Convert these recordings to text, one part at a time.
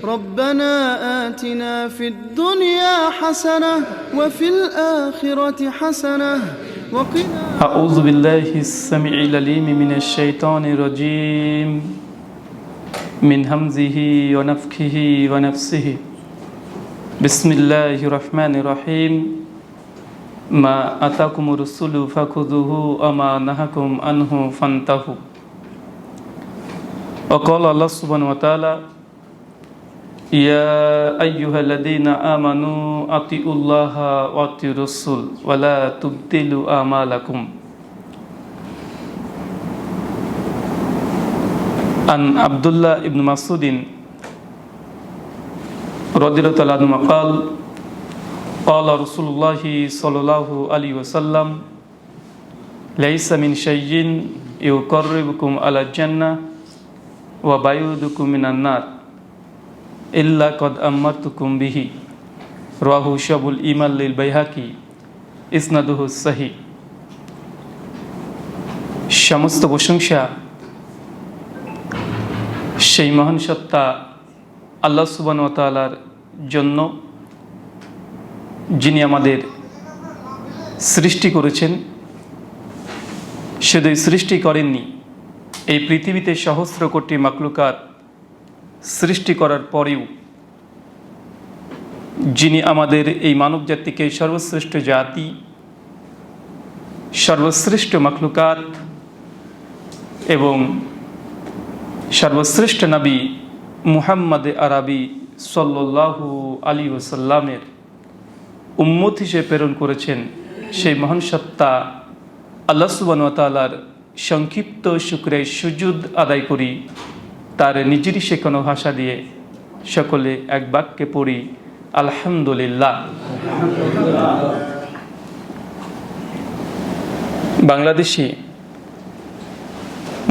ربنا آتنا في الدنيا حسنة وفي الآخرة حسنة وقنا أعوذ بالله السميع العليم من الشيطان الرجيم من همزه ونفخه ونفسه بسم الله الرحمن الرحيم ما أتاكم الرسول فخذوه وما نهاكم عنه فانتهوا وقال الله سبحانه وتعالى يا أيها الذين آمنوا أطيعوا الله وأطيعوا الرسول ولا تبطلوا أعمالكم عن عبد الله بن مسعود رضي الله تعالى عنه قال قال رسول الله صلى الله عليه وسلم ليس من شيء يقربكم على الجنة وبعيدكم من النار إلا قد أمرتكم به رواه شعب الإيمان للبيهقي ইসনাদুহ সহিহ। সমস্ত প্রশংসা সেই মহান সত্তা আল্লাহ সুবহানাহু ওয়া তাআলার জন্য, যিনি আমাদের সৃষ্টি করেছেন। শুধু সৃষ্টি করেননি, এই পৃথিবীতে সহস্র কোটি মাখলুকাত সৃষ্টি করার পরেও যিনি আমাদের এই মানব জাতিকে সর্বশ্রেষ্ঠ জাতি, সর্বশ্রেষ্ঠ মাখলুকাত এবং সর্বশ্রেষ্ঠ নবী মুহাম্মদ আরবি সাল্লাল্লাহু আলাইহি ওয়াসাল্লামের উম্মত হিসেবে প্রেরণ করেছেন, সেই মহান সত্তা আল্লাহ সুবহানাহু ওয়া তাআলার সংক্ষিপ্ত শুকরিয়া সুজুদ আদায় করি। তার নিজেরই শেখানো ভাষা দিয়ে সকলে এক বাক্যে পড়ি আলহামদুলিল্লাহ। বাংলাদেশি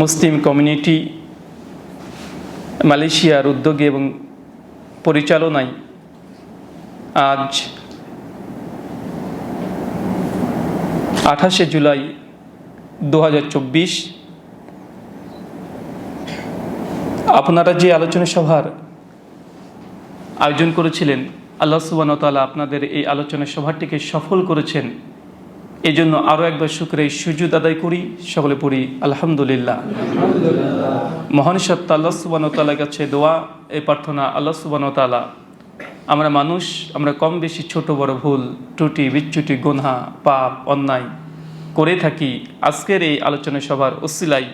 মুসলিম কমিউনিটি মালয়েশিয়ার উদ্যোগে এবং পরিচালনায় আজ 28শে জুলাই 2024 আপনারা যে আলোচনা সভার আয়োজন করেছিলেন, আল্লাহ সুবহানাহু ওয়া তাআলা আপনাদের এই আলোচনা সভাটিকে সফল করেছেন। এই জন্য আরও একবার শুকরিয়া সুজুদ আদায় করি, সকলে পড়ি আলহামদুলিল্লাহ। মহান সত্তা আল্লাহ সুবহানাহু ওয়া তাআলার কাছে দোয়া, এই প্রার্থনা, আল্লাহ সুবহানাহু ওয়া তাআলা আমরা মানুষ, আমরা কম বেশি ছোট বড় ভুল ত্রুটি বিচ্যুতি গুনাহ পাপ অন্যায় করে থাকি। আজকের এই আলোচনা সভার ওসিলায়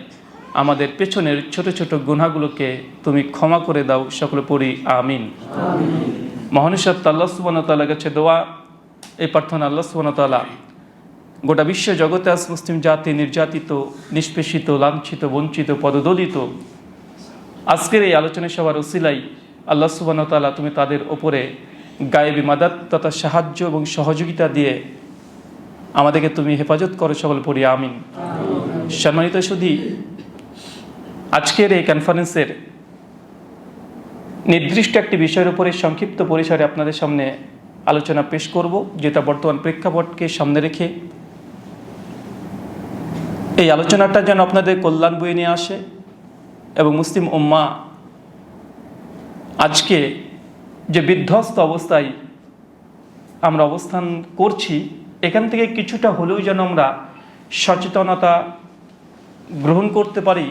আমাদের পেছনের ছোট ছোট গুনাহগুলোকে তুমি ক্ষমা করে দাও, সকলে পড়ি আমিন। মহান সত্তা আল্লাহ সুবহানাহু ওয়া তাআলার কাছে দোয়া, এই প্রার্থনা, আল্লাহ সুবহানাহু ওয়া তাআলা গোটা বিশ্ব জগতে আজ মুসলিম জাতি নির্যাতিত, নিষ্পেষিত, লাঞ্ছিত, বঞ্চিত, পদদলিত, আজকের এই আলোচনা সভার ওসিলায় আল্লাহ সুবহানাহু ওয়া তাআলা তুমি তাদের ওপরে গায়েবী মাদাত তথা সাহায্য এবং সহযোগিতা দিয়ে আমাদেরকে তুমি হেফাজত করো, সকল পড়ি আমিন। সম্মানিত সুধী, আজকের এই কনফারেন্সের নির্দিষ্ট একটি বিষয়ের উপরে সংক্ষিপ্ত পরিসরে আপনাদের সামনে আলোচনা পেশ করব, যেটা বর্তমান প্রেক্ষাপটকে সামনে রেখে এই আলোচনাটা যেন আপনাদের কল্যাণ বয়ে নিয়ে আসে এবং মুসলিম উম্মাহ আজকে যে বিধ্বস্ত অবস্থায় আমরা অবস্থান করছি, এখান থেকে কিছুটা হলেও যেন আমরা সচেতনতা গ্রহণ করতে পারি,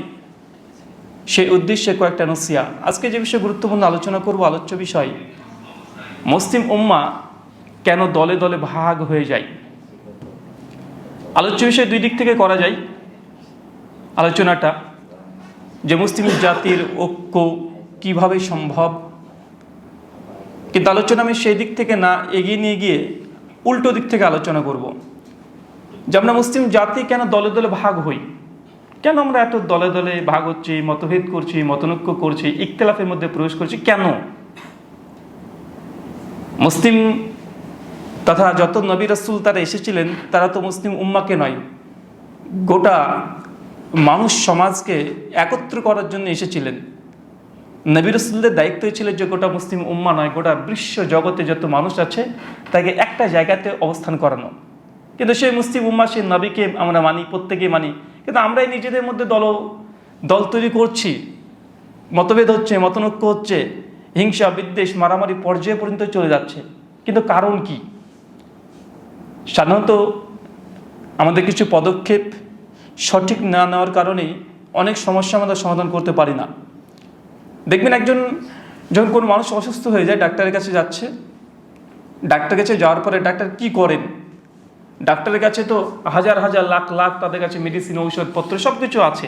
সেই উদ্দেশ্যে কয়েকটা নসিহা। আজকে যে বিষয়ে গুরুত্বপূর্ণ আলোচনা করব, আলোচ্য বিষয় মুসলিম উম্মাহ কেন দলে দলে ভাগ হয়ে যায়। আলোচ্য বিষয় দুই দিক থেকে করা যায় আলোচনাটা, যে মুসলিম জাতির ঐক্য কিভাবে সম্ভব, কিন্তু আলোচনা আমি সেই দিক থেকে না এগিয়ে নিয়ে গিয়ে উল্টো দিক থেকে আলোচনা করব, যে আমরা মুসলিম জাতি কেন দলে দলে ভাগ হই, কেন আমরা এত দলে দলে ভাগ হচ্ছি, মতভেদ করছি, মতনৈক্য করছি, ইখতিলাফের মধ্যে প্রবেশ করছি কেন। মুসলিম তথা যত নবী রাসূল তারা এসেছিলেন, তারা তো মুসলিম উম্মাকে নয়, গোটা মানুষ সমাজকে একত্র করার জন্য এসেছিলেন। নবী রাসূলদের দায়িত্ব ছিল যে গোটা মুসলিম উম্মাহ নয়, গোটা বিশ্ব জগতে যত মানুষ আছে তাকে একটা জায়গাতে অবস্থান করানো। কিন্তু সেই মুসলিম উম্মাহ, সেই নবীকে আমরা মানি, প্রত্যেকেই মানি, কিন্তু আমরাই নিজেদের মধ্যে দল তৈরি করছি, মতভেদ হচ্ছে, মতনৈক্য হচ্ছে। হিংসা, বিদ্বেষ, মারামারি পর্যায়ে পর্যন্ত চলে যাচ্ছে। কিন্তু কারণ কি? সাধারণত আমাদের কিছু পদক্ষেপ সঠিক না নেওয়ার কারণেই অনেক সমস্যা আমরা সমাধান করতে পারি না। দেখবেন যখন কোনো মানুষ অসুস্থ হয়ে যায়, ডাক্তারের কাছে যাচ্ছে, ডাক্তারের কাছে যাওয়ার পরে ডাক্তার কি করেন? ডাক্তারের কাছে তো হাজার হাজার লাখ লাখ তাদের কাছে মেডিসিন, ঔষধপত্র সব কিছু আছে।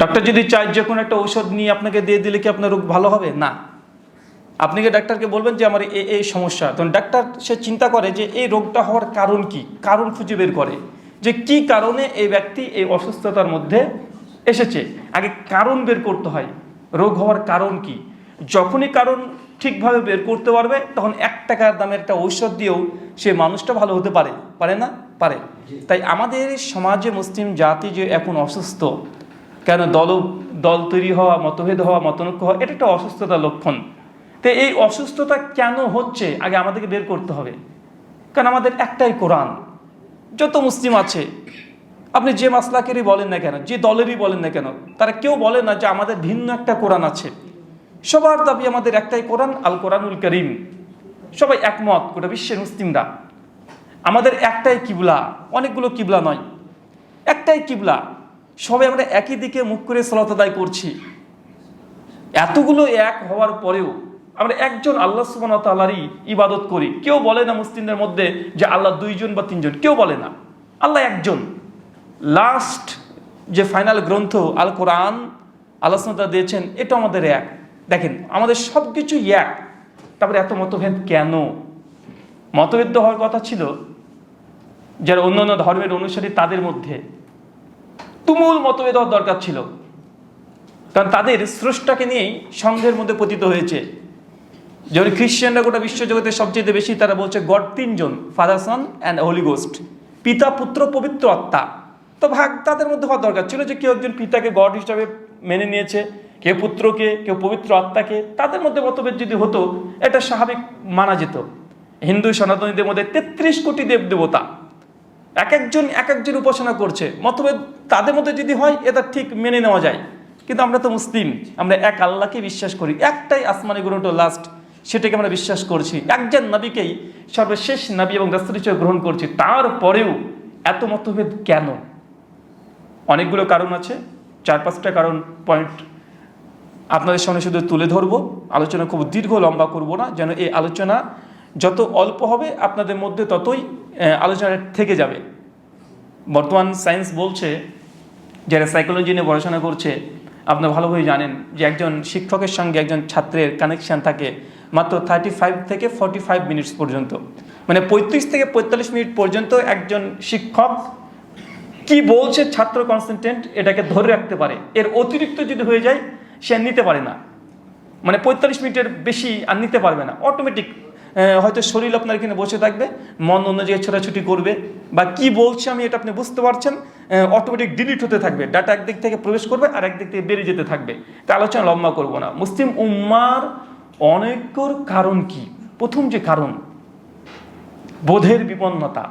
ডাক্তার যদি চায় যে কোনো একটা ঔষধ নিয়ে আপনাকে দিয়ে দিলে কি আপনার রোগ ভালো হবে? না। আপনি কি ডাক্তারকে বলবেন যে আমার এই সমস্যা, তখন ডাক্তার সে চিন্তা করে যে এই রোগটা হওয়ার কারণ কি, কারণ খুঁজে বের করে যে কি কারণে এই ব্যক্তি এই অসুস্থতার মধ্যে এসেছে। আগে কারণ বের করতে হয়, রোগ হওয়ার কারণ কি। যখনই কারণ ঠিকভাবে বের করতে পারবে, তখন 1 টাকার দামের একটা ঔষধ দিয়েও সে মানুষটা ভালো হতে পারে। পারে না? পারে। তাই আমাদের সমাজে মুসলিম জাতি যে এখন অসুস্থ, কেন দল তৈরি হওয়া, মতভেদ হওয়া, মতনৈক্য হওয়া, এটা একটা অসুস্থতার লক্ষণ। তো এই অসুস্থতা কেন হচ্ছে আগে আমাদেরকে বের করতে হবে। কারণ আমাদের একটাই কোরআন। যত মুসলিম আছে, আপনি যে মাসলাকেরই বলেন না কেন, যে দলেরই বলেন না কেন, তারা কেউ বলে না যে আমাদের ভিন্ন একটা কোরআন আছে। সবার দাবি আমাদের একটাই কোরআন, আল কোরআনুল করিম। সবাই একমত, গোটা বিশ্বের মুসলিমরা। আমাদের একটাই কিবলা, অনেকগুলো কিবলা নয়, একটাই কিবলা। সবাই আমরা একই দিকে মুখ করে সালাত আদায় করছি। এতগুলো এক হওয়ার পরেও আমরা একজন আল্লাহ সুবহানাহু ওয়া তাআলারই ইবাদত করি। কেউ বলে না মুসলিমদের মধ্যে যে আল্লাহ 2 জন বা 3 জন, কেউ বলে না। আল্লাহ একজন। লাস্ট যে ফাইনাল গ্রন্থ আল কোরআন আল্লাহ সুবহানাহু ওয়া তাআলা দিয়েছেন, এটা আমাদের এক। দেখেন, আমাদের সব কিছুই এক, তারপরে এত মতভেদ কেন? মতভেদ হওয়ার কথা ছিল যারা অন্যান্য ধর্মের অনুসারী, তাদের মধ্যে তুমুল মতভেদ হওয়ার দরকার ছিল। কারণ তাদের স্রষ্টাকে নিয়েই সন্দেহের মধ্যে পতিত হয়েছে। যেমন খ্রিস্টানরা গোটা বিশ্বজগতের সবচেয়ে বেশি তারা বলছে গড 3 জন, father, son and holy ghost, পিতা, পুত্র, পবিত্র আত্মা। তো ভাগ তাদের মধ্যে হওয়ার দরকার ছিল যে কেউ একজন পিতাকে গড হিসাবে মেনে নিয়েছে, কেউ পুত্রকে, কেউ পবিত্র আত্মাকে। তাদের মধ্যে মতভেদ যদি হতো, এটা স্বাভাবিক মানা যেত। হিন্দু সনাতনীদের মধ্যে 33 কোটি দেবদেবতা, এক একজন উপাসনা করছে। মতভেদ তাদের মধ্যে যদি হয়, এটা ঠিক মেনে নেওয়া যায়। কিন্তু আমরা তো মুসলিম, আমরা এক আল্লাহকে বিশ্বাস করি, একটাই আসমানি গ্রন্থ লাস্ট, সেটাকে আমরা বিশ্বাস করছি। একজন নবীকেই সর্বশেষ নবী এবং রাসূল হিসেবে গ্রহণ করছি। তারপরেও এত মতভেদ কেন? অনেকগুলো কারণ আছে, 4-5টা কারণ পয়েন্ট আপনাদের সামনে শুধু তুলে ধরবো। আলোচনা খুব দীর্ঘ লম্বা করব না, যেন এই আলোচনা যত অল্প হবে আপনাদের মধ্যে ততই আলোচনা থেকে যাবে। বর্তমান সায়েন্স বলছে, যারা সাইকোলজি নিয়ে পড়াশোনা করছে, আপনারা ভালোভাবে জানেন যে একজন শিক্ষকের সঙ্গে একজন ছাত্রের কানেকশান থাকে মাত্র 35 থেকে 45 মিনিটস পর্যন্ত। মানে 35 থেকে 45 মিনিট পর্যন্ত একজন শিক্ষক কি বলছে ছাত্র কনসেন্ট্রেট এটাকে ধরে রাখতে পারে। এর অতিরিক্ত যদি হয়ে যায়, সে নিতে পারে না। মানে 45 মিনিটের বেশি আর নিতে পারবে না। অটোমেটিক হয়তো শরীর আপনার এখানে বসে থাকবে, মন অন্য জায়গায় ছোটাছুটি করবে, বা কি বলছে আমি এটা আপনি বুঝতে পারছেন, অটোমেটিক ডিলিট হতে থাকবে। ডাটা একদিক থেকে প্রবেশ করবে আর একদিক থেকে বেরিয়ে যেতে থাকবে। তা আলোচনা লম্বা করব না। মুসলিম উম্মার অনেকর কারণ কি? প্রথম যে কারণ, বোধের বিপন্নতা।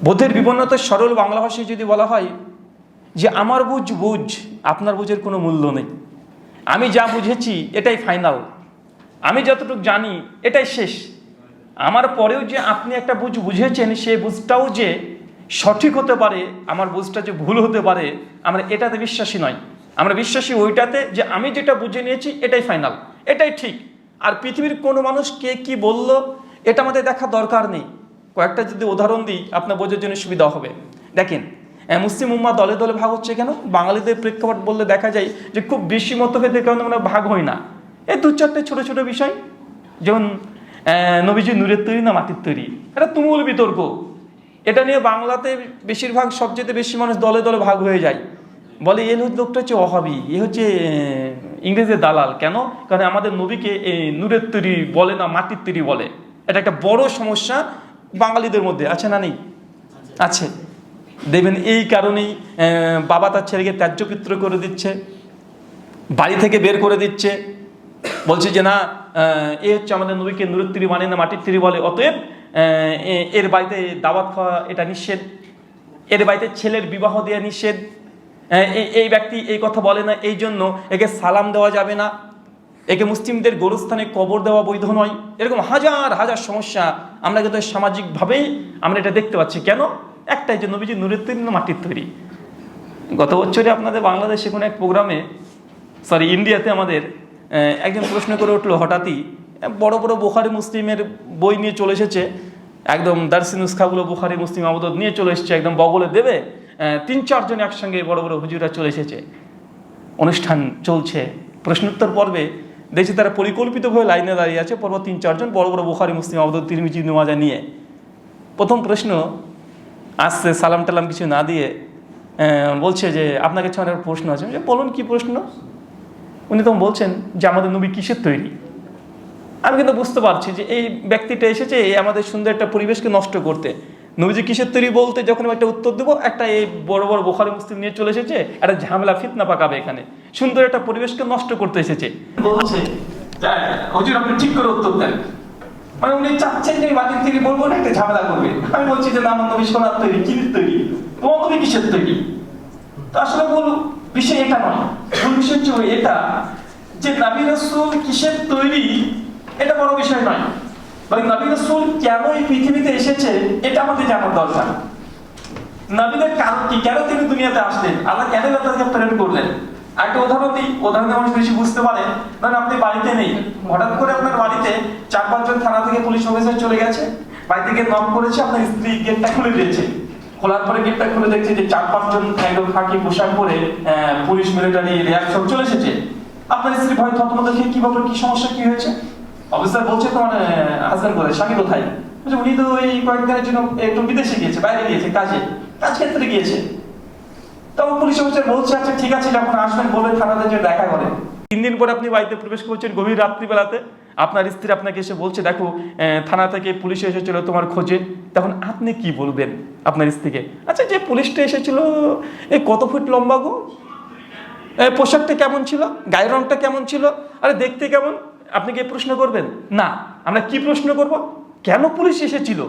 বোধের বিপন্নতা সরল বাংলা ভাষায় যদি বলা হয় যে আমার বুঝ, আপনার বুঝের কোনো মূল্য নেই। আমি যা বুঝেছি এটাই ফাইনাল, আমি যতটুকু জানি এটাই শেষ। আমার পরেও যে আপনি একটা বুঝেছেন, সেই বুঝটাও যে সঠিক হতে পারে, আমার বুঝটা যে ভুল হতে পারে, আমরা এটাতে বিশ্বাসী নয়। আমরা বিশ্বাসী ওইটাতে যে আমি যেটা বুঝে নিয়েছি এটাই ফাইনাল, এটাই ঠিক। আর পৃথিবীর কোনো মানুষ কে কি বলল এটা আমাদের দেখা দরকার নেই। কয়েকটা যদি উদাহরণ দিই, আপনার বোঝার জন্য সুবিধা হবে। দেখেন, মুসলিম উম্মা দলে দলে ভাগ হচ্ছে কেন? বাঙালিদের প্রেক্ষাপট বললে দেখা যায় যে খুব বেশি মতভেদের কারণে আমরা ভাগ হই না। এই 2-4টে ছোটো ছোটো বিষয়, যেমন নবীজি নূরের তৈরি না মাটির তৈরি, এটা তুমুল বিতর্ক। এটা নিয়ে বাংলাতে বেশিরভাগ সবচেয়ে বেশি মানুষ দলে দলে ভাগ হয়ে যায়। বলে এ লোকটা হচ্ছে ওহাবি, এ হচ্ছে ইংরেজের দালাল। কেন? কারণ আমাদের নবীকে নূরের তৈরি বলে না, মাটির তৈরি বলে। এটা একটা বড় সমস্যা বাঙালিদের মধ্যে আছে না নেই? আছে। দেখবেন এই কারণেই বাবা তার ছেলেকে ত্যায্য পিত্র করে দিচ্ছে, বাড়ি থেকে বের করে দিচ্ছে, বলছে যে না, এ হচ্ছে আমাদের নবীকে নূরের তৈরি মানে না, মাটির তৈরি বলে, অতএব এর বাড়িতে দাওয়াত খাওয়া এটা নিষেধ, এর বাড়িতে ছেলের বিবাহ দেওয়া নিষেধ, এই ব্যক্তি এই কথা বলে না, এই জন্য একে সালাম দেওয়া যাবে না, একে মুসলিমদের গোরস্থানে কবর দেওয়া বৈধ নয়। এরকম হাজার হাজার সমস্যা আমরা কিন্তু সামাজিকভাবেই আমরা এটা দেখতে পাচ্ছি। কেন? একটাই, যে নবীজি নূরের তৈরি না মাটির তৈরি। গত বছরে আপনাদের বাংলাদেশে কোনো এক প্রোগ্রামে, ইন্ডিয়াতে আমাদের একজন প্রশ্ন করে উঠলো হঠাৎই, বড় বড় বুখারী মুসলিমের বই নিয়ে চলে এসেছে, একদম দার্সি নুসখাগুলো বুখারী মুসলিম আবুদাউদ নিয়ে চলে এসেছে, একদম বগলে দেবে, 3-4 জন একসঙ্গে বড় বড় হুজুরা চলে এসেছে। অনুষ্ঠান চলছে, প্রশ্নোত্তর পর্বে দেখছি তারা পরিকল্পিতভাবে লাইনে দাঁড়িয়ে আছে, পরপর 3-4 জন বড় বড় বুখারী মুসলিম আবুদাউদ তিরমিজি ইবনে মাজাহ নিয়ে। প্রথম প্রশ্ন আসছে, সালাম টালাম কিছু না দিয়ে বলছে যে আপনার কাছে অনেক প্রশ্ন আছে। বলুন কি প্রশ্ন? উনি তখন বলছেন যে আমাদের নবী কিসের তৈরি। আমি কিন্তু বুঝতে পারছি যে এই ব্যক্তিটা এসেছে আমাদের সুন্দর একটা পরিবেশকে নষ্ট করতে। নবীজি কিসের তৈরি বলতে যখন একটা উত্তর দেবো, একটা এই বড় বড় বুখারী মুসলিম নিয়ে চলে এসেছে, একটা ঝামেলা ফিতনা পাকাবে এখানে, সুন্দর একটা পরিবেশকে নষ্ট করতে এসেছে। বলছে হুজুর আপনি ঠিক করে উত্তর দেন, মানে উনি চাচ্ছেন যে মাটির তৈরি বলবো না, একটা ঝামেলা করবে। আমি বলছি যে না, আমার নবী সোনার তৈরি, কিসের তৈরি, তোমার নবী কিসের তৈরি? তো আসলে বল বিষয় এটা নয়, মূল বিষয় হচ্ছে এটা যে নবী রাসূল কিসের তৈরি এটা বড় বিষয় নয়, বরং নবী রাসূল কেন এই পৃথিবীতে এসেছে এটা আমাদের জানার দরকার। নবীদের কারণ কি, কেন তিনি দুনিয়াতে আসলেন, আল্লাহ কেন তাদেরকে প্রেরণ করলেন। একটা উদাহরণ দিই, উদাহরণে মানুষ বেশি বুঝতে পারে। ধরেন আপনি বাড়িতে নেই, হঠাৎ করে আপনার বাড়িতে 4-5 জন থানা থেকে পুলিশ অফিসার চলে গেছে, বাড়ি থেকে নক করেছে, আপনার স্ত্রী গেটটা খুলে দিয়েছে। খোলার পরে গেটটা খুলে দেখছে যে 4-5 জন একদম খাকি পোশাক পরে পুলিশ মিলিটারি র্যাব সব চলে এসেছে। আপনার স্ত্রী ভয় থতমত দেখে কি ব্যাপার, কি সমস্যা, কি হয়েছে? অফিসার বলছে তোমার হাজবেন্ড কোথায়, স্বামী কোথায়? বলছে উনি তো এই কয়েকদিনের জন্য একটু বিদেশে গিয়েছে, বাইরে গিয়েছে, কাজ ক্ষেত্রে গিয়েছে। তখন পুলিশ অফিসার বলছে আচ্ছা ঠিক আছে, যখন আসবেন বলবেন থানাতে যে দেখা করেন। 3 দিন পরে আপনি বাড়িতে প্রবেশ করছেন গভীর রাত্রিবেলাতে, আপনার স্ত্রী আপনাকে এসে বলছে দেখো থানা থেকে পুলিশ এসেছিল তোমার খোঁজে। তখন আপনি কি বলবেন আপনার স্ত্রীকে? আচ্ছা যে পুলিশটা এসেছিল এই কত ফুট লম্বা গো, পোশাকটা কেমন ছিল, গায়ের রংটা কেমন ছিল, আরে দেখতে কেমন, আপনি কি প্রশ্ন করবেন? না, আমরা কি প্রশ্ন করব? কেন পুলিশ এসেছিল,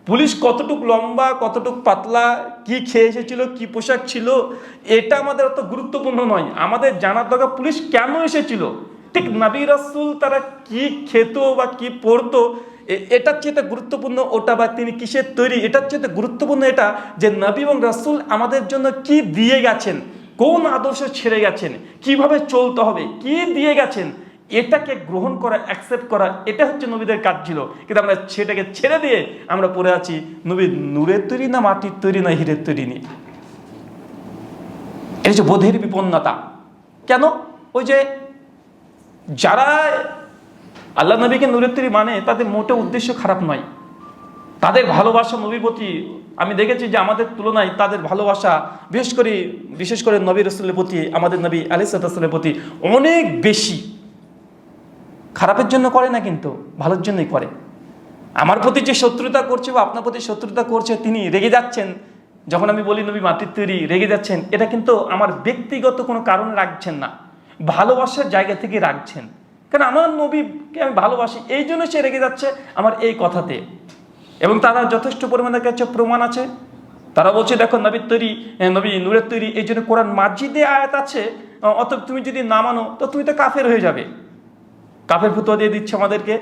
পুলিশ কতটুক লম্বা, কতটুক পাতলা, কি খেয়ে এসেছিল, কি পোশাক ছিল, এটা আমাদের অত গুরুত্বপূর্ণ নয়। আমাদের জানার দরকার পুলিশ কেন এসেছিল। ঠিক নবী রাসূল তারা কি খেত বা কি পড়তো এটার চেয়ে গুরুত্বপূর্ণ ওটা, বা তিনি কিসের তৈরি এটার চেয়ে গুরুত্বপূর্ণ এটা যে নবী এবং রাসূল আমাদের জন্য কি দিয়ে গেছেন, কোন আদর্শ ছেড়ে গেছেন, কিভাবে চলতে হবে, কি দিয়ে গেছেন, এটাকে গ্রহণ করা, অ্যাকসেপ্ট করা, এটা হচ্ছে নবীদের কাজ ছিল। কিন্তু আমরা সেটাকে ছেড়ে দিয়ে আমরা পড়ে আছি নবী নূরের তৈরি না মাটির তৈরি না হীরের তৈরি নিয়ে। এটা হচ্ছে বোধের বিপন্নতা। কেন? ওই যে যারা আল্লাহ নবীকে নূরের তৈরি মানে তাদের মোটে উদ্দেশ্য খারাপ নয়, তাদের ভালোবাসা নবীর প্রতি আমি দেখেছি যে আমাদের তুলনায় তাদের ভালোবাসা বিশেষ করে নবী রাসূলের প্রতি, আমাদের নবী আলাইহিস সালামের প্রতি অনেক বেশি। খারাপের জন্য করে না, কিন্তু ভালোর জন্যই করে। আমার প্রতি যে শত্রুতা করছে বা আপনার প্রতি শত্রুতা করছে, তিনি রেগে যাচ্ছেন যখন আমি বলি নবী মাটির তৈরি, রেগে যাচ্ছেন, এটা কিন্তু আমার ব্যক্তিগত কোনো কারণে রাখছেন না, ভালোবাসার জায়গা থেকে রাখছেন। কারণ আমার নবীকে আমি ভালোবাসি, এই জন্য সে রেগে যাচ্ছে আমার এই কথাতে। এবং তারা যথেষ্ট পরিমাণে কাছে প্রমাণ আছে, তারা বলছে দেখো নবীর তৈরি, নবী নূরের তৈরি, এই জন্য কোরআন মাজিদে আয়াত আছে, অত তুমি যদি না মানো তো তুমি তো কাফের হয়ে যাবে। কাফের ফতোয়া দিয়ে দিচ্ছে আমাদেরকে।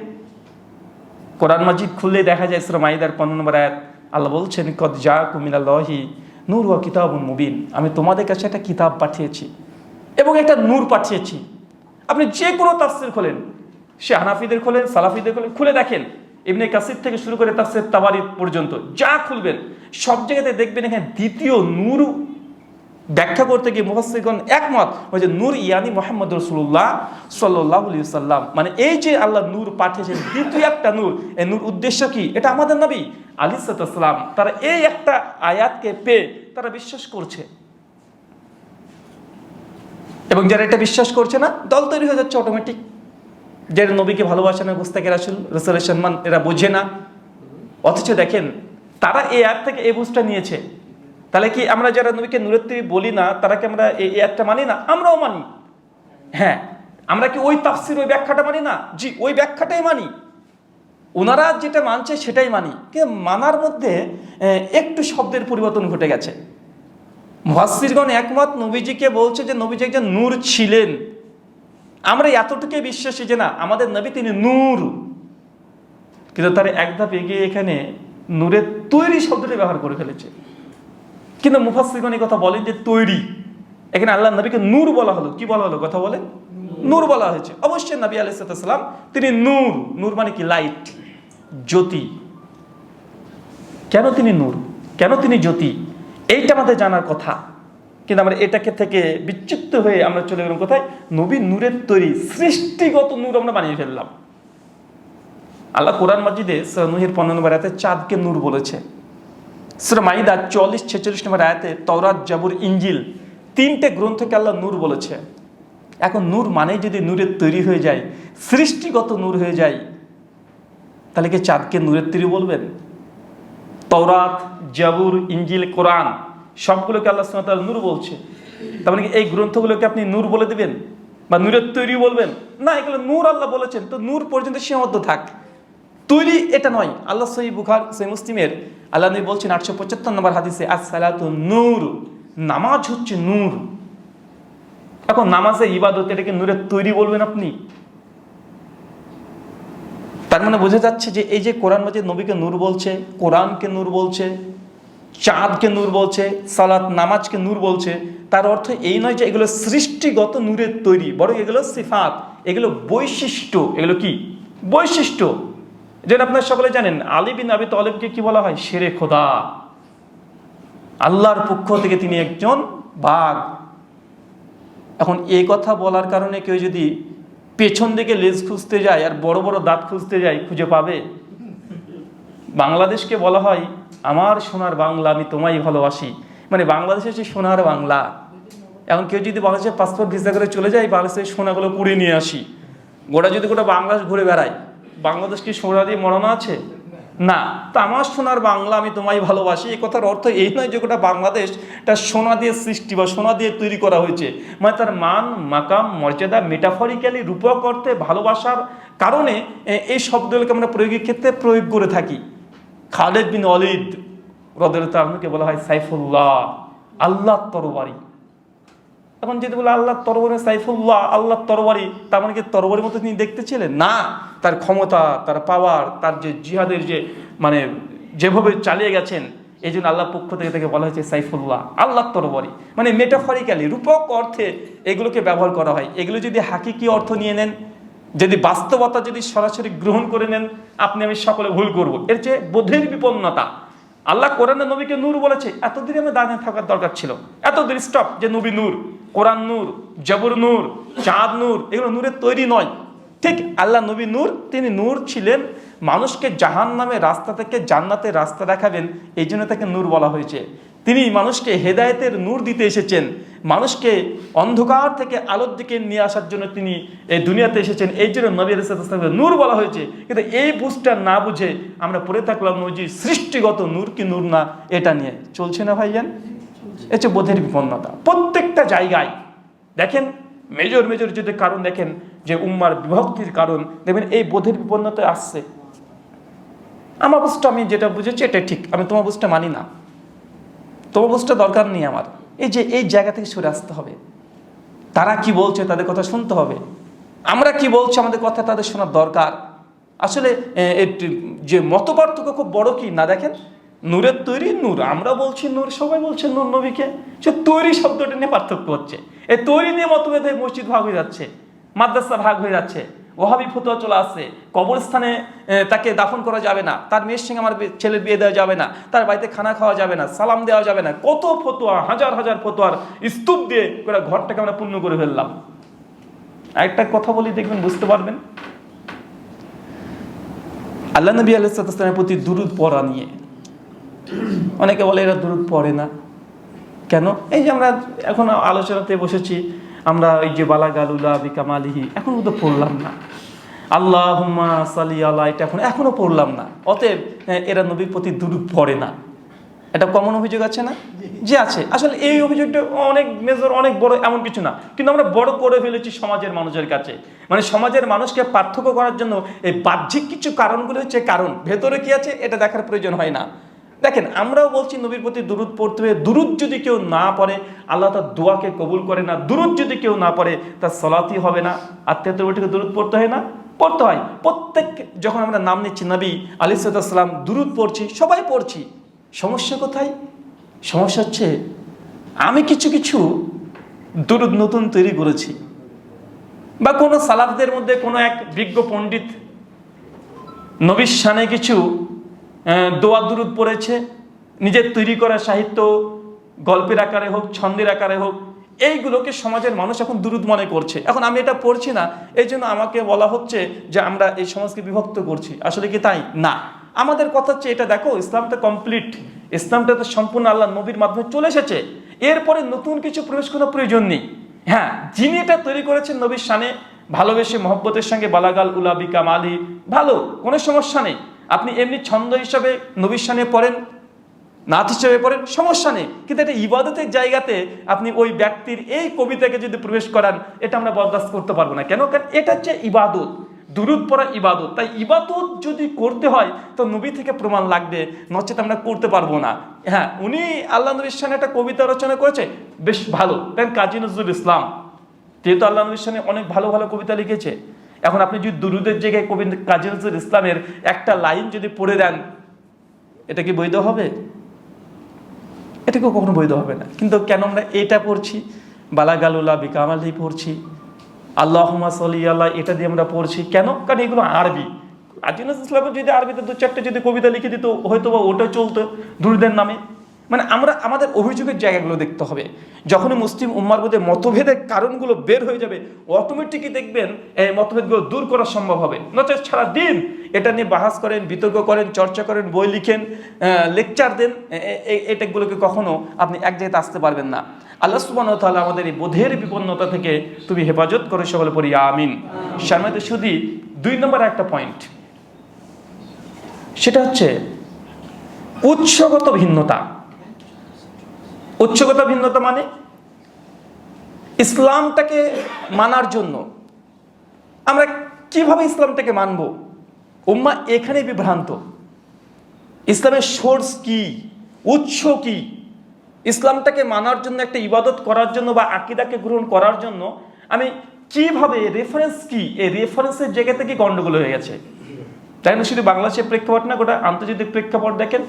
কোরআন মাজিদ খুললে দেখা যায় সূরা মাইদার 15 নম্বর আয়াত, আল্লাহ বলছেন কদ জাআকুম মিনাল্লাহি নূর ওয়া কিতাবুন মুবিন, আমি তোমাদের কাছে একটা কিতাব পাঠিয়েছি এবং একটা নূর পাঠিয়েছি। আপনি যে কোনো তাফসীর খোলেন, সে হানাফিদের খোলেন, সালাফিদের খোলেন, খুলে দেখেন, ইবনে কাসির থেকে শুরু করে তাফসীর তাবারি পর্যন্ত যা খুলবেন সব জায়গাতে দেখবেন এখানে দ্বিতীয় নূর ব্যাখ্যা করতে গিয়ে মুফাসসিরগণ একমত, ওই যে নূর ইয়ানি মুহাম্মদ রাসূলুল্লাহ সাল্লাল্লাহু আলাইহি ওয়াসাল্লাম, মানে এই যে আল্লাহ নূর পাঠিয়েছেন দ্বিতীয় একটা নূর, এই নূর উদ্দেশ্য কি? এটা আমাদের নবী আলাইহিস সালাম, তারা এই একটা আয়াতকে পেয়ে তারা বিশ্বাস করছে। এবং যারা এটা বিশ্বাস করছে না, দল তৈরি হয়ে যাচ্ছে অটোমেটিক। যারা নবীকে ভালোবাসে না, গুস্তাখে রাসূলের সম্মান এরা বোঝে না, অথচ দেখেন তারা এই আয়াত থেকে এই বুঝটা নিয়েছে। তাহলে কি আমরা যারা নবীকে নূরের তৈরি বলি না, তারা কি আমরা এই আয়াতটা মানি না? আমরাও মানি। হ্যাঁ, আমরা কি ওই তাফসীর ওই ব্যাখ্যাটা মানি না? জি, ওই ব্যাখ্যাটাই মানি। ওনারা যেটা মানছে সেটাই মানি, কিন্তু মানার মধ্যে একটু শব্দের পরিবর্তন ঘটে গেছে। মুফাসসিরগণ একমত, নবীজিকে বলছে যে নবীজি একজন নূর ছিলেন। আমরা এতটুকু বিশ্বাসী যে না, আমাদের নবী তিনি নূর, কিন্তু তার এক ধাপ এগিয়ে এখানে নূরের তৈরি শব্দটি ব্যবহার করে ফেলেছে। কিন্তু মুফাসসিরগণ এই কথা বলেন যে তৈরি, এখানে আল্লাহ নবীকে নূর বলা হলো। কি বলা হলো? কথা বলেন, নূর বলা হয়েছে। অবশ্যই নবী আলাইহিস সালাম তিনি নূর। নূর মানে কি? লাইট, জ্যোতি। কেন তিনি নূর, কেন তিনি জ্যোতি, এইটা আমাদের জানার কথা। কিন্তু আমরা এটাকে থেকে বিচ্যুত হয়ে আমরা চলে গেলাম কোথায়? নবী নূরের তৈরি, সৃষ্টিগত নূর আমরা বানিয়ে ফেললাম। আল্লাহ কোরআন মাজিদে সূরা নূহের 15 নম্বর আয়াতে চাঁদকে নূর বলেছে। সূরা মাইদা 44-46 নম্বর আয়াতে তাওরাত, জাবুর, ইনজিল তিনটে গ্রন্থকে আল্লাহ নূর বলেছে। এখন নূর মানেই যদি নূরের তৈরি হয়ে যায়, সৃষ্টিগত নূর হয়ে যায়, তাহলে কি চাঁদকে নূরের তৈরি বলবেন? তাওরাত, জাবুর, ইনজিল, কোরআন সবগুলোকে আল্লাহ সুবহানাহু ওয়া তাআলা নূর বলছে। তার মানে কি এই গ্রন্থগুলোকে আপনি নূর বলে দিবেন বা নূরের তৈরি বলবেন? না, এগুলো নূর আল্লাহ বলেছেন, তো নূর পর্যন্ত সীমাবদ্ধ থাক, তৈরি এটা নয়। আল্লাহ সহিহ বুখারী, সহিহ মুসলিমের আল্লাহ নবী বলছেন 875 নম্বর হাদিসে, আস-সালাতু নূর, নামাজ হচ্ছে নূর। এখন নামাজে ইবাদত, এটাকে নূরের তৈরি বলবেন আপনি? তার মানে বোঝা যাচ্ছে যে এই যে কোরআন মাজিদ নবীকে নূর বলছে, কোরআনকে নূর বলছে, চাঁদকে নূর বলছে, সালাত নামাজকে নূর বলছে, তার অর্থ এই নয় যে এগুলো সৃষ্টিগত নূরের তৈরি, বরং এগুলো সিফাত, এগুলো বৈশিষ্ট্য। এগুলো কি? বৈশিষ্ট্য। যেটা আপনারা সকলে জানেন, আলী বিন আবি তালেবকে কি বলা হয়? শেরে খোদা। আল্লাহর পক্ষ থেকে তিনি একজন বাঘ। এখন এই কথা বলার কারণে কেউ যদি পেছন দিকে লেজ খুঁজতে যায় আর বড় বড় দাঁত খুঁজতে যায়, খুঁজে পাবে? বাংলাদেশকে বলা হয় আমার সোনার বাংলা, আমি তোমায় ভালোবাসি, মানে বাংলাদেশ হচ্ছে সোনার বাংলা। এখন কেউ যদি বাংলাদেশে পাসপোর্ট ভিসা করে চলে যায়, বাংলাদেশের সোনাগুলো পুড়ে নিয়ে আসি, যদি গোটা বাংলাদেশ ঘুরে বেড়ায়, বাংলাদেশ কি সোনা দিয়ে মরানো আছে? না। তো আমার সোনার বাংলা, আমি তোমায় ভালোবাসি, এই কথার অর্থ এই নয় যে গোটা বাংলাদেশটা সোনা দিয়ে সৃষ্টি বা সোনা দিয়ে তৈরি করা হয়েছে। মানে তার মান, মাকাম, মর্যাদা মেটাফরিক্যালি, রূপক অর্থে ভালোবাসার কারণে এই শব্দগুলোকে আমরা প্রয়োগের ক্ষেত্রে প্রয়োগ করে থাকি। খালিদ বিন ওয়ালিদ রাদিয়াল্লাহু আনহুকে বলা হয় সাইফুল্লাহ, আল্লাহর তরবারি। এখন যদি বলে আল্লাহর তরবারি, সাইফুল্লাহ আল্লাহর তরবারি, তার মানে কি তরবারির মতো তিনি দেখতে ছিলেন? না, তার ক্ষমতা, তার পাওয়ার, তার যে জিহাদের যে মানে যেভাবে চালিয়ে গেছেন, এই জন্য আল্লাহর পক্ষ থেকে তাকে বলা হয়েছে সাইফুল্লাহ, আল্লাহর তরবারি। মানে মেটাফরিক্যালি, রূপক অর্থে এগুলোকে ব্যবহার করা হয়। এগুলো যদি হাকিকি অর্থ নিয়ে নেন, যদি বাস্তবতা যদি সরাসরি গ্রহণ করে নেন, আপনি আমি সকলে ভুল করব। এর চেয়ে বোধের বিপন্নতা। আল্লাহ কোরআনে নবীকে নূর বলেছে, এতদিন আমি দাঁড়িয়ে থাকার দরকার ছিল, এতদিন স্টপ, যে নবী নূর, কোরআন নূর, জাবুর নূর, চাঁদ নূর, এগুলো নূরের তৈরি নয়। ঠিক আল্লাহ নবী নূর, তিনি নূর ছিলেন, মানুষকে জাহান্নামের রাস্তা থেকে জান্নাতের রাস্তা দেখাবেন, এই জন্য তাকে নূর বলা হয়েছে। তিনি মানুষকে হেদায়েতের নূর দিতে এসেছেন, মানুষকে অন্ধকার থেকে আলোর দিকে নিয়ে আসার জন্য তিনি এই দুনিয়াতে এসেছেন, এই জন্য নবী আলাইহিস সালাম নূর বলা হয়েছে। কিন্তু এই বুঝটা না বুঝে আমরা পড়ে থাকলাম নবী সৃষ্টিগত নূর কি নূর না, এটা নিয়ে চলছে না ভাইজান। এটা হচ্ছে বোধের বিপন্নতা। প্রত্যেকটা জায়গায় দেখেন, মেজর মেজর যদি কারণ দেখেন যে উম্মার বিভক্তির কারণ, দেখবেন এই বোধের বিপন্নতা আসছে। আমার বুঝটা আমি যেটা বুঝেছি এটা ঠিক, আমি তোমার বুঝটা মানি না, তোমার বুঝটা দরকার নেই আমার। এই যে এই জায়গা থেকে সরে আসতে হবে। তারা কি বলছে তাদের কথা শুনতে হবে, আমরা কি বলছি আমাদের কথা তাদের শোনার দরকার। আসলে যে মতপার্থক্য খুব বড় কি না, দেখেন নূরের তৈরি নূর, আমরা বলছি নূর, সবাই বলছে নূর নবীকে, সে তৈরি শব্দটা নিয়ে পার্থক্য হচ্ছে। এই তৈরি নিয়ে মতভেদ হয়ে মসজিদ ভাগ হয়ে যাচ্ছে, মাদ্রাসা ভাগ হয়ে যাচ্ছে, ওহাবি ফতোয়া চলে আসছে, কবরস্থানে তাকে দাফন করা যাবে না, তার মেয়ের সঙ্গে আমার ছেলের বিয়ে দেওয়া যাবে না, তার বাড়িতে খানা খাওয়া যাবে না, সালাম দেওয়া যাবে না, কত ফতোয়া, হাজার হাজার ফতোয়ার স্তূপ দিয়ে গোটা ঘরটাকে আমরা পূর্ণ করে ফেললাম। একটা কথা বলি, দেখবেন বুঝতে পারবেন। আল্লাহ নবী আলাইহিস সালামের প্রতি দুরূদ পড়া নিয়ে অনেকে বলে এরা দুরূদ পড়ে না কেন। এই যে আমরা এখন আলোচনাতে বসেছি, আমরা এই যে বালাগালুলা বিকামালিহি এখন তো পড়লাম না, আল্লাহুম্মা সাল্লি আলা এটা এখনো পড়লাম না, অতএব এরা নবীর প্রতি দুরূদ পড়ে না। এটা কমন অভিযোগ আছে না? যে আছে। আসলে এই অভিযোগটা অনেক মেজর, অনেক বড়, এমন কিছু না, কিন্তু আমরা বড় করে ফেলেছি সমাজের মানুষের কাছে। মানে সমাজের মানুষকে পার্থক্য করার জন্য এই বাহ্যিক কিছু কারণগুলো হচ্ছে কারণ, ভেতরে কি আছে এটা দেখার প্রয়োজন হয় না। দেখেন আমরাও বলছি নবীর প্রতি দুরূদ পড়তে হবে, দুরূদ যদি কেউ না পড়ে আল্লাহ তার দোয়াকে কবুল করে না, দুরূদ যদি কেউ না পড়ে তার সালাতই হবে না। আত্মীয়তার বৈঠকে দুরূদ পড়তে হয় না? পড়তে হয়। প্রত্যেক যখন আমরা নাম নিচ্ছি নবী আলাইহিস সালাম দুরূদ পড়ছি, সবাই পড়ছি, সমস্যা কোথায়? সমস্যা হচ্ছে আমি কিছু কিছু দুরূদ নতুন তৈরি করেছি, বা কোনো সালাফদের মধ্যে কোনো এক বিজ্ঞ পণ্ডিত নবীর শানে কিছু দোয়া দুরূদ পড়েছে, নিজের তৈরি করা সাহিত্য, গল্পের আকারে হোক, ছন্দের আকারে হোক, এইগুলোকে সমাজের মানুষ এখন দুরূদ মনে করছে। এখন আমি এটা পড়ছি না, এই জন্য আমাকে বলা হচ্ছে যে আমরা এই সমাজকে বিভক্ত করছি। আসলে কি তাই না? আমাদের কথা হচ্ছে এটা দেখো, ইসলামটা কমপ্লিট, ইসলামটা তো সম্পূর্ণ আল্লাহ নবীর মাধ্যমে চলে এসেছে, এরপরে নতুন কিছু প্রবেশ করার প্রয়োজন নেই। হ্যাঁ, যিনি এটা তৈরি করেছেন নবীর শানে ভালোবেসে মহব্বতের সঙ্গে বালাগাল উলা বিকাম আলী, ভালো, কোনো সমস্যা নেই। আপনি এমনি ছন্দ হিসাবে নবীর শানে পড়েন, নাথ হিসেবে পড়েন, সমস্যা নেই, কিন্তু এটা ইবাদতের জায়গাতে আপনি ওই ব্যক্তির এই কবিতাকে যদি প্রবেশ করান, এটা আমরা বরদাস্ত করতে পারবো না। কেন? কারণ এটা হচ্ছে ইবাদত, দুরূদ পড়া ইবাদত। তাই ইবাদত যদি করতে হয় তো নবী থেকে প্রমাণ লাগবে, নচেত আমরা করতে পারবো না। হ্যাঁ, উনি আল্লাহ নবীর শানে একটা কবিতা রচনা করেছে, বেশ ভালো, দেন কাজী নজরুল ইসলাম, যেহেতু আল্লাহ নবীর শানে অনেক ভালো ভালো কবিতা লিখেছে। এখন আপনি যদি দুরূদের জায়গায় কবি কাজী নজরুল ইসলামের একটা লাইন যদি পড়ে দেন, এটা কি বৈধ হবে? এটাকেও কখনো বৈধ হবে না। কিন্তু কেন আমরা এটা পড়ছি, বালাগালুল্লাহ বিকামালি পড়ছি, আল্লাহুম্মা সাল্লি আলা, এটা দিয়ে আমরা পড়ছি কেন? কারণ এগুলো আরবি। কাজী নজরুল ইসলাম যদি আরবিতে দু চারটে যদি কবিতা লিখে দিত, হয়তো বা ওটা চলতো দুরূদের নামে। মানে আমরা আমাদের অভিযোগের জায়গাগুলো দেখতে হবে। যখনই মুসলিম উম্মার মধ্যে মতভেদের কারণগুলো বের হয়ে যাবে, অটোমেটিকই দেখবেন এই মতভেদগুলো দূর করা সম্ভব হবে। নচেত সারাদিন এটা নিয়ে বাহাস করেন, বিতর্ক করেন, চর্চা করেন, বই লিখেন, লেকচার দেন, এটাগুলোকে কখনো আপনি এক জায়গাতে আসতে পারবেন না। আল্লাহ সুবহানাহু ওয়া তাআলা আমাদের এই বোধের বিপন্নতা থেকে তুমি হেফাজত করে, সকলে পড়ি আমিন। শারমাতে শুধু 2 নম্বর একটা পয়েন্ট, সেটা হচ্ছে উৎসগত ভিন্নতা। উৎসগত ভিন্নতা মানে ইসলামটাকে মানার জন্য আমরা কিভাবে ইসলামটাকে মানব, উম্মাহ এখানে বিভ্রান্ত। ইসলামের সোর্স কি, উৎস কি, ইসলামটাকে মানার জন্য, একটা ইবাদত করার জন্য বা আকীদাকে গ্রহণ করার জন্য আমি কিভাবে, রেফারেন্স কি, এই রেফারেন্সের জায়গা থেকে গন্ডগোল হয়ে গেছে। তাই না? শুধু বাংলাদেশের প্রেক্ষাপট না, গোটা আন্তর্জাতিক প্রেক্ষাপট দেখেন।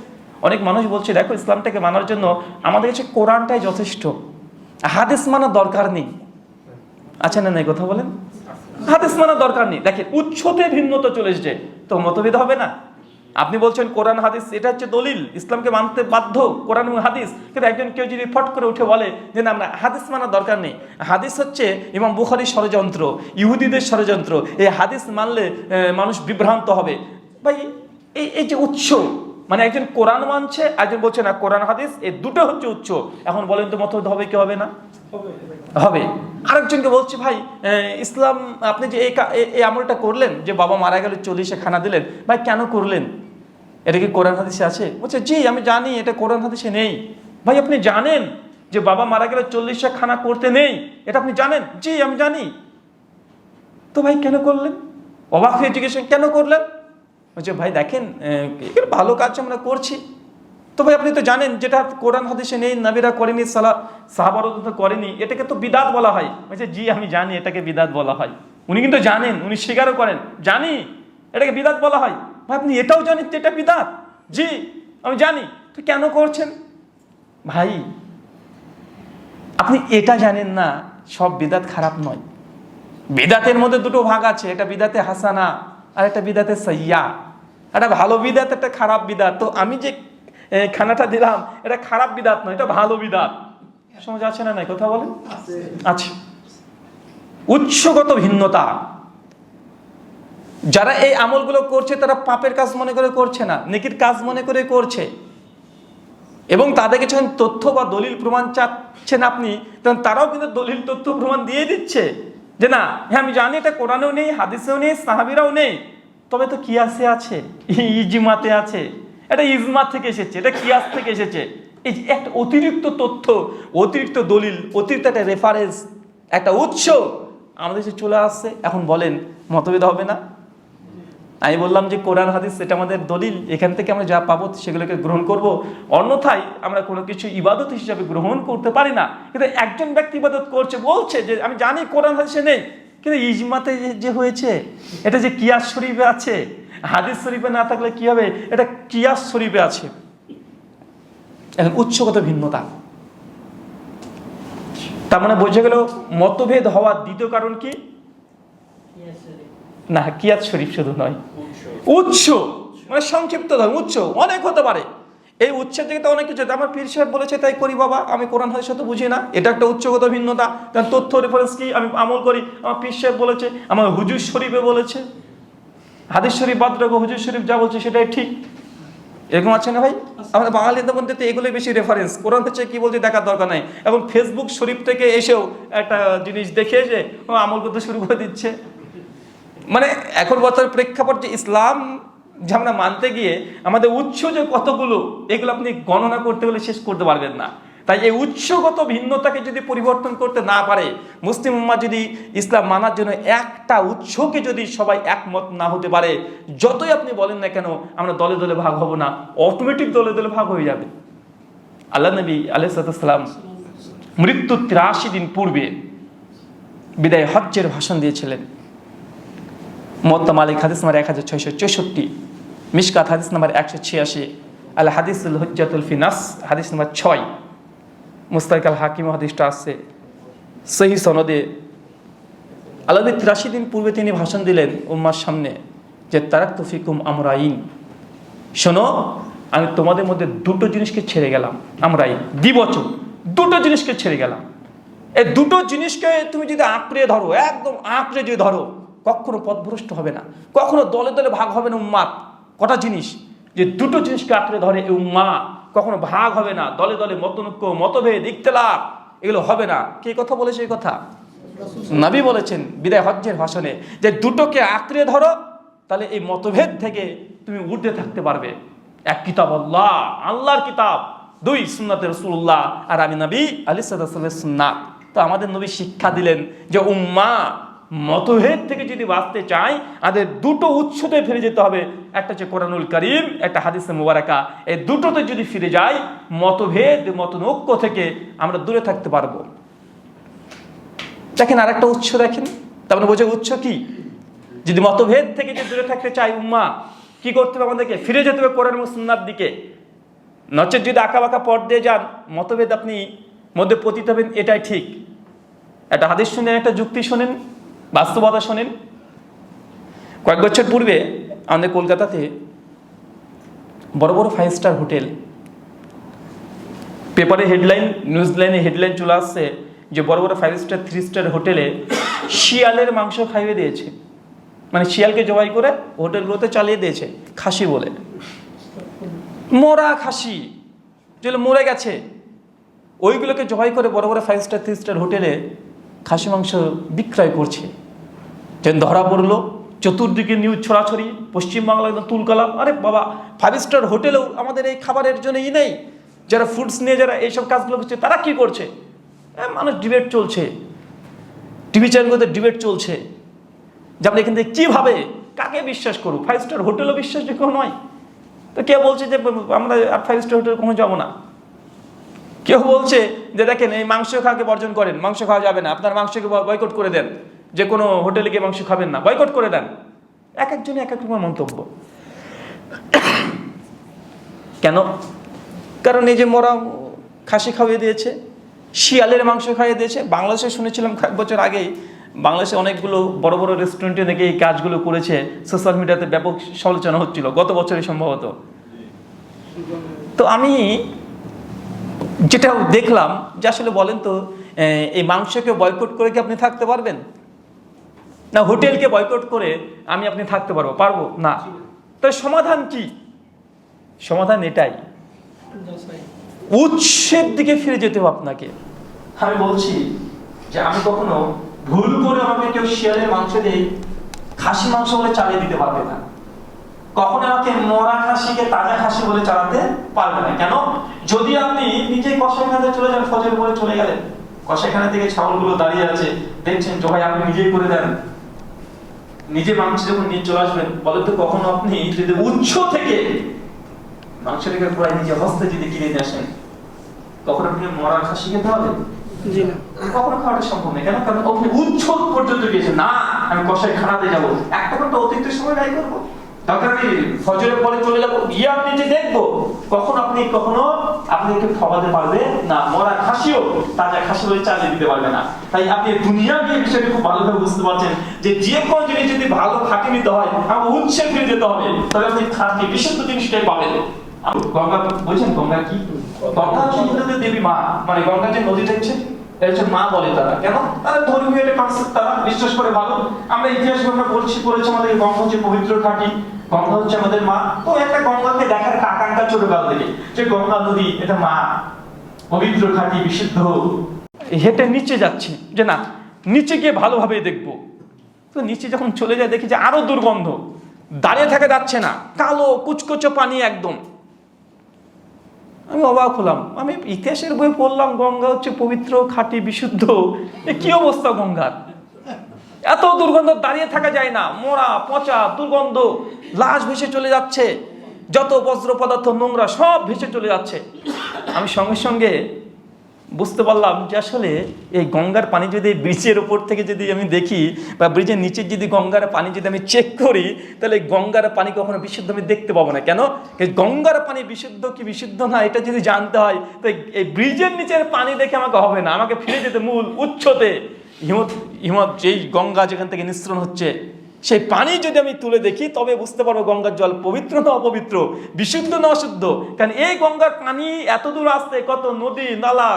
অনেক মানুষ বলছে দেখো ইসলামটাকে মানার জন্য আমাদের কাছে কোরআনটাই যথেষ্ট, হাদিস মানার দরকার নেই। আচ্ছা না, নাই কথা বলেন, হাদিস মানার দরকার নেই। দেখেন উৎসতে ভিন্নতা চলে এসেছে, তো মতভেদ হবে না। আপনি বলছেন কোরআন হাদিস এটা হচ্ছে দলিল, ইসলামকে মানতে বাধ্য কোরআন এবং হাদিস, কিন্তু একজন কেউ যদি ফট করে উঠে বলে যে না, আমরা হাদিস মানার দরকার নেই, হাদিস হচ্ছে ইমাম বুখারীর ষড়যন্ত্র, ইহুদিদের ষড়যন্ত্র, এই হাদিস মানলে মানুষ বিভ্রান্ত হবে। ভাই এই যে উৎস, মানে একজন কোরআন মানছে, একজন বলছে না কোরআন হাদিস, এই দুটো হচ্ছে উৎস। এখন বলেন তো মতভেদ হবে কি হবে না? হবে। আরেকজনকে বলছে ভাই ইসলাম, আপনি যে এই আমলটা করলেন, যে বাবা মারা গেল 40-এ খানা দিলেন, ভাই কেন করলেন? এটা কি কোরআন হাদিসে আছে? বলছে জি আমি জানি এটা কোরআন হাদিসে নেই। ভাই আপনি জানেন যে বাবা মারা গেলে 40-এ খানা করতে নেই, এটা আপনি জানেন? জি আমি জানি। তো ভাই কেন করলেন? অবাক হয়ে জিজ্ঞেস কেন করলেন? বলছে ভাই দেখেন ভালো কাজ আমরা করছি। তো ভাই আপনি তো জানেন যেটা কোরআন হাদিসে নেই, নবীরা করেনি, সাহাবারা তো করেনি, এটাকে তো বিদাত বলা হয়। বলছে জি আমি জানি এটাকে বিদাত বলা হয়। উনি কিন্তু জানেন, উনি স্বীকারও করেন, জানি এটাকে বিদাত বলা হয়। ভাই আপনি এটাও জানেন যে এটা বিদাত? জি আমি জানি। তো কেন করছেন? ভাই আপনি এটা জানেন না সব বিদাত খারাপ নয়। বিদাতের মধ্যে দুটো ভাগ আছে, একটা বিদাতে হাসানা আর একটা বিদাতে সাইয়্যা। একটা ভালো বিদাত, একটা খারাপ বিদাত। তো আমি যে খানাটা দিলাম এটা খারাপ বিদাত নয়, এটা ভালো বিদাত। সমাজ আছে না নাই কথা বলেন? আছে। উৎসগত ভিন্নতা, যারা এই আমলগুলো করছে তারা পাপের কাজ মনে করে করছে না, নেকির কাজ মনে করে করছে। এবং তাদেরকে যখন তথ্য বা দলিল প্রমাণ চাচ্ছেন আপনি, তখন তারাও কিন্তু দলিল তথ্য প্রমাণ দিয়ে দিচ্ছে যে না হ্যাঁ আমি জানি এটা কোরআনেও নেই, হাদিসেও নেই, সাহাবীরাও নেই, তবে তো কিয়াসে আছে, ইজমাতে আছে, এটা ইজমা থেকে এসেছে, এটা কিয়াস থেকে এসেছে। এই যে একটা অতিরিক্ত তথ্য, অতিরিক্ত দলিল, অতিরিক্ত একটা রেফারেন্স, একটা উৎস আমাদের কাছে চলে আসছে। এখন বলেন মতভেদ হবে না? আমি বললাম যে কোরআন হাদিস এটা আমাদের দলিল, এখান থেকে আমরা যা পাবো সেগুলোকে গ্রহণ করব, অন্যথায় আমরা কোনো কিছু ইবাদত হিসাবে গ্রহণ করতে পারি না। কিন্তু একজন ব্যক্তি ইবাদত করছে, বলছে যে আমি জানি কোরআন হাদিসে নেই, কিন্তু ইজমাতে যে হয়েছে, এটা যে কিয়াস শরীফে আছে, হাদিস শরীফে না থাকলে কি হবে, এটা কিয়াস শরীফে আছে। এখন উৎসগত ভিন্নতা, তার মানে বোঝা গেল মতভেদ হওয়ার দ্বিতীয় কারণ কি না, কিয়াস শরীফ শুধু নয়, উৎস, মানে সংক্ষিপ্ত ধর্ম, উৎস অনেক হতে পারে। এই উৎসের থেকে তো অনেক কিছু, আমার পীর সাহেব বলেছে তাই করি বাবা, আমি কোরআন হাদিস তো বুঝি না, এটা একটা উৎসগত ভিন্নতা। কারণ তথ্য রেফারেন্স কি, আমি আমল করি, আমার পীর সাহেব বলেছে, আমার হুজুর শরীফে বলেছে, হাদিস শরীফ বাদ রাখো, হুজুর শরীফ যা বলছে সেটাই ঠিক। এরকম আছে না ভাই? আমাদের বাঙালিদের মধ্যে তো এগুলোই বেশি রেফারেন্স, কোরআন হচ্ছে কি বলছে দেখার দরকার নাই। এখন ফেসবুক শরীফ থেকে এসেও একটা জিনিস দেখে এসে আমল করতে শুরু করে দিচ্ছে। মানে এখন বছর প্রেক্ষাপট যে ইসলাম যে আমরা মানতে গিয়ে আমাদের উৎস যে কতগুলো, এগুলো আপনি গণনা করতে গেলে শেষ করতে পারবেন না। তাই এই উৎসগত ভিন্নতাকে যদি পরিবর্তন করতে না পারে, মুসলিম উম্মাহ যদি ইসলাম মানার জন্য একটা উৎসকে যদি সবাই একমত না হতে পারে, যতই আপনি বলেন না কেন আমরা দলে দলে ভাগ হব না, অটোমেটিক দলে দলে ভাগ হয়ে যাবে। আল্লাহ নবী আলাইহিস সালাম মৃত্যুর ৮৩ দিন পূর্বে বিদায় হজ্জের ভাষণ দিয়েছিলেন। মুওয়াত্তা মালিক হাদিস নাম্বার 1664, মিশকাত হাদিস নাম্বার 186, আল হাদিসুল হুজ্জাতুল ফি নাস হাদিস নাম্বার 6, মুস্তাদরাক আল হাকিম হাদিসটা আছে সহিহ সনদে। আল্লাহ ৮৩ দিন পূর্বে তিনি ভাষণ দিলেন উম্মার সামনে যে তারাকতু ফিকুম আমরাইন, শোনো আমি তোমাদের মধ্যে দুটো জিনিসকে ছেড়ে গেলাম। আমরাইন দ্বিবচন, দুটো জিনিসকে ছেড়ে গেলাম। এই দুটো জিনিসকে তুমি যদি আঁকড়ে ধরো, একদম আঁকড়ে যদি ধরো, কখনো পথভ্রষ্ট হবে না, কখনো দলে দলে ভাগ হবে না উম্মাত। কটা জিনিস, যে দুটো জিনিসকে আঁকড়ে ধরে এই উম্মা, কখনো ভাগ হবে না, দলে দলে মতনৈক্য, মতভেদ, ইখতিলাফ এগুলো হবে না। কে কথা বলেছে এই কথা? নবী বলেছেন বিদায় হজ্জের ভাষণে যে দুটোকে আঁকড়ে ধরো, তাহলে এই মতভেদ থেকে তুমি ঊর্ধ্বে থাকতে পারবে। এক কিতাব আল্লাহ, আল্লাহর কিতাব, দুই সুন্নাতে রাসূলুল্লাহ, আর আমি নবী আলাইহিস সালামের সুন্নাত। তো আমাদের নবী শিক্ষা দিলেন যে উম্মা মতভেদ থেকে যদি বাঁচতে চাই, আমাদের দুটো উৎসতে ফিরে যেতে হবে, একটা হচ্ছে কোরআনুল কারীম, একটা হাদিসে মুবারাকা। এই দুটোতে যদি ফিরে যাই, মতভেদ মতনৈক্য থেকে আমরা দূরে থাকতে পারবো। দেখেন আরেকটা উৎস দেখেন, তার মানে বোঝে উৎস কি, যদি মতভেদ থেকে যদি দূরে থাকতে চাই উম্মা, কি করতে হবে আমাদেরকে? ফিরে যেতে হবে কোরআন এবং সুন্নাহর দিকে। নচেত যদি আঁকা বাঁকা পথ দিয়ে যান, মতভেদ আপনি মধ্যে পতিত হবেন, এটাই ঠিক। একটা হাদিস শুনেন, একটা যুক্তি শোনেন, বাস্তবতা শোনেন। কয়েক বছর পূর্বে আমাদের কলকাতাতে বড় বড় 5 স্টার হোটেল, পেপারে হেডলাইন, নিউজ লাইনে হেডলাইন চলে আসছে যে বড় বড় 5 স্টার 3 স্টার হোটেলে শিয়ালের মাংস খাইয়ে দিয়েছে। মানে শিয়ালকে জবাই করে হোটেলগুলোতে চালিয়ে দিয়েছে, খাসি বলে, মরা খাসি যেগুলো মরে গেছে, ওইগুলোকে জবাই করে বড় বড় 5 স্টার 3 স্টার হোটেলে খাসি মাংস বিক্রয় করছে। যেন ধরা পড়লো, চতুর্দিকে নিউজ ছড়াছড়ি, পশ্চিমবাংলা একদম তুলকালাম। আরে বাবা, 5 স্টার হোটেলেও আমাদের এই খাবারের জন্যই নেই, যারা ফুডস নিয়ে যারা এইসব কাজগুলো করছে তারা কি করছে? মানুষ ডিবেট চলছে, টিভি চ্যানেলগুলোতে ডিবেট চলছে যে আমরা এখান থেকে কীভাবে কাকে বিশ্বাস করব। 5 স্টার হোটেলও বিশ্বাসযোগ্য নয়, তো কে বলছে যে আমরা আর 5 স্টার হোটেলে কখনো যাবো না। কেউ বলছে যে দেখেন এই মাংস খাওয়াকে বর্জন করেন, মাংস খাওয়া যাবে না, আপনার মাংসকে বয়কট করে দেন, যে কোনো হোটেলে গিয়ে মাংস খাবেন না, বয়কট করে দেন। এক একজনে এক এক রকম মন্তব্য। কেন? কারণ এই যে মরা খাসি খাওয়িয়ে দিয়েছে, শিয়ালের মাংস খাইয়ে দিয়েছে। বাংলাদেশে শুনেছিলাম কয়েক বছর আগেই, বাংলাদেশে অনেকগুলো বড় বড় রেস্টুরেন্টে নাকি এই কাজগুলো করেছে, সোশ্যাল মিডিয়াতে ব্যাপক সমালোচনা হচ্ছিল গত বছরই সম্ভবত। তো আমি যেটা দেখলাম যে আসলে বলেন তো, এই মাংসকে বয়কট করে কি আপনি থাকতে পারবেন? না হোটেলকে বয়কট করে আপনি থাকতে পারবো না। তাই সমাধান কি? সমাধান এটাই, উৎসের দিকে ফিরে যেতে হবে আপনাকে। আমি বলছি যে আমি কখনো ভুল করে আমাকে কেউ শিয়ালের মাংস দিয়ে খাসি মাংস বলে চালিয়ে দিতে পারবে না, কখনো আমাকে মরা খাসিকে তাজা খাসি বলে চালাতে পারবে না। কেন? যদি আপনি নিজে কষাইখানাতে চলে যান, ফজর পরে চলে গেলেন, কষাইখানা থেকে ছাগলগুলো দাঁড়িয়ে আছে, দেখছেন জবাই আপনি নিজেই করে দেন, নিজে মাংস যখন নিয়ে চলে আসবেন, বলেন তো কখনো আপনি যদি উৎস থেকে মাংসটাকে প্রায় নিজে হস্তে যদি কিনে নিয়ে আসেন, কখন আপনি মরার খাসি খেতে হবে? জি না। কখনো খাওয়াটা সম্ভব নেই। কেন? কারণ আপনি উৎস পর্যন্ত গিয়েছেন, না আমি কষাই খানাতে যাবো, একটা ঘন্টা অতিরিক্ত সময় ব্যয় করবো, দরকার আমি ফজরের পরে চলে যাবো, গিয়ে আপনি যে দেখবো, কখনো আপনি একটু খাওয়াতে পারবে না। মরা খাসিও তাজা খাসি বলে চালিয়ে দিতে পারবে না। তাই আপনি দুনিয়া গিয়ে বিষয়টা খুব ভালোভাবে বুঝতে পারছেন যে যে কোনো জিনিস যদি ভালো খাঁটি নিতে হয়, আমার উৎসে ফিরে যেতে হবে, তবে আপনি খাঁটি বিশুদ্ধ জিনিসটাই পাবেন। গঙ্গা বলছেন, গঙ্গা কি? গঙ্গা হচ্ছে হিন্দুদের দেবী মা, মানে গঙ্গা যে নদী দেখছে এটা হচ্ছে মা বলে তারা। কেন? তারা ধর্মীয় একটা কনসেপ্ট তারা বিশ্বাস করে ভালো। আমরা ইতিহাসে আমরা পড়েছি আমাদের গঙ্গা হচ্ছে পবিত্র ঘাটি, গঙ্গা হচ্ছে আমাদের মা। তো একটা গঙ্গাকে দেখার আকাঙ্ক্ষা ছোটকাল থেকে, যে গঙ্গা নদী এটা মা, পবিত্র ঘাটি, বিশুদ্ধ। হেঁটে নিচে যাচ্ছি যে না নিচে গিয়ে ভালোভাবে দেখবো, তো নিচে যখন চলে যায় দেখি যে আরো দুর্গন্ধ, দাঁড়িয়ে থাকা যাচ্ছে না, কালো কুচকুচো পানি একদম। আমি অবাক হলাম, আমি ইতিহাসের বই পড়লাম গঙ্গা হচ্ছে পবিত্র খাঁটি বিশুদ্ধ, কি অবস্থা গঙ্গার, এত দুর্গন্ধ, দাঁড়িয়ে থাকা যায় না, মোড়া পচা দুর্গন্ধ, লাশ ভেসে চলে যাচ্ছে, যত বজ্র পদার্থ নোংরা সব ভেসে চলে যাচ্ছে। আমি সঙ্গে সঙ্গে বুঝতে পারলাম যে আসলে এই গঙ্গার পানি যদি ব্রিজের ওপর থেকে যদি আমি দেখি, বা ব্রিজের নিচে যদি গঙ্গার পানি যদি আমি চেক করি, তাহলে গঙ্গার পানি কখনো বিশুদ্ধ আমি দেখতে পাবো না। কেন? গঙ্গার পানি বিশুদ্ধ কি বিশুদ্ধ না এটা যদি জানতে হয়, তো এই ব্রিজের নিচের পানি দেখে আমাকে হবে না, আমাকে ফিরে যেতে মূল উৎসতে, হিমত যেই গঙ্গা যেখান থেকে নিঃসরণ হচ্ছে সেই পানি যদি আমি তুলে দেখি, তবে বুঝতে পারবো গঙ্গার জল পবিত্র না অপবিত্র, বিশুদ্ধ না অশুদ্ধ। কারণ এই গঙ্গার পানি এত দূর আসতে কত নদী নালা,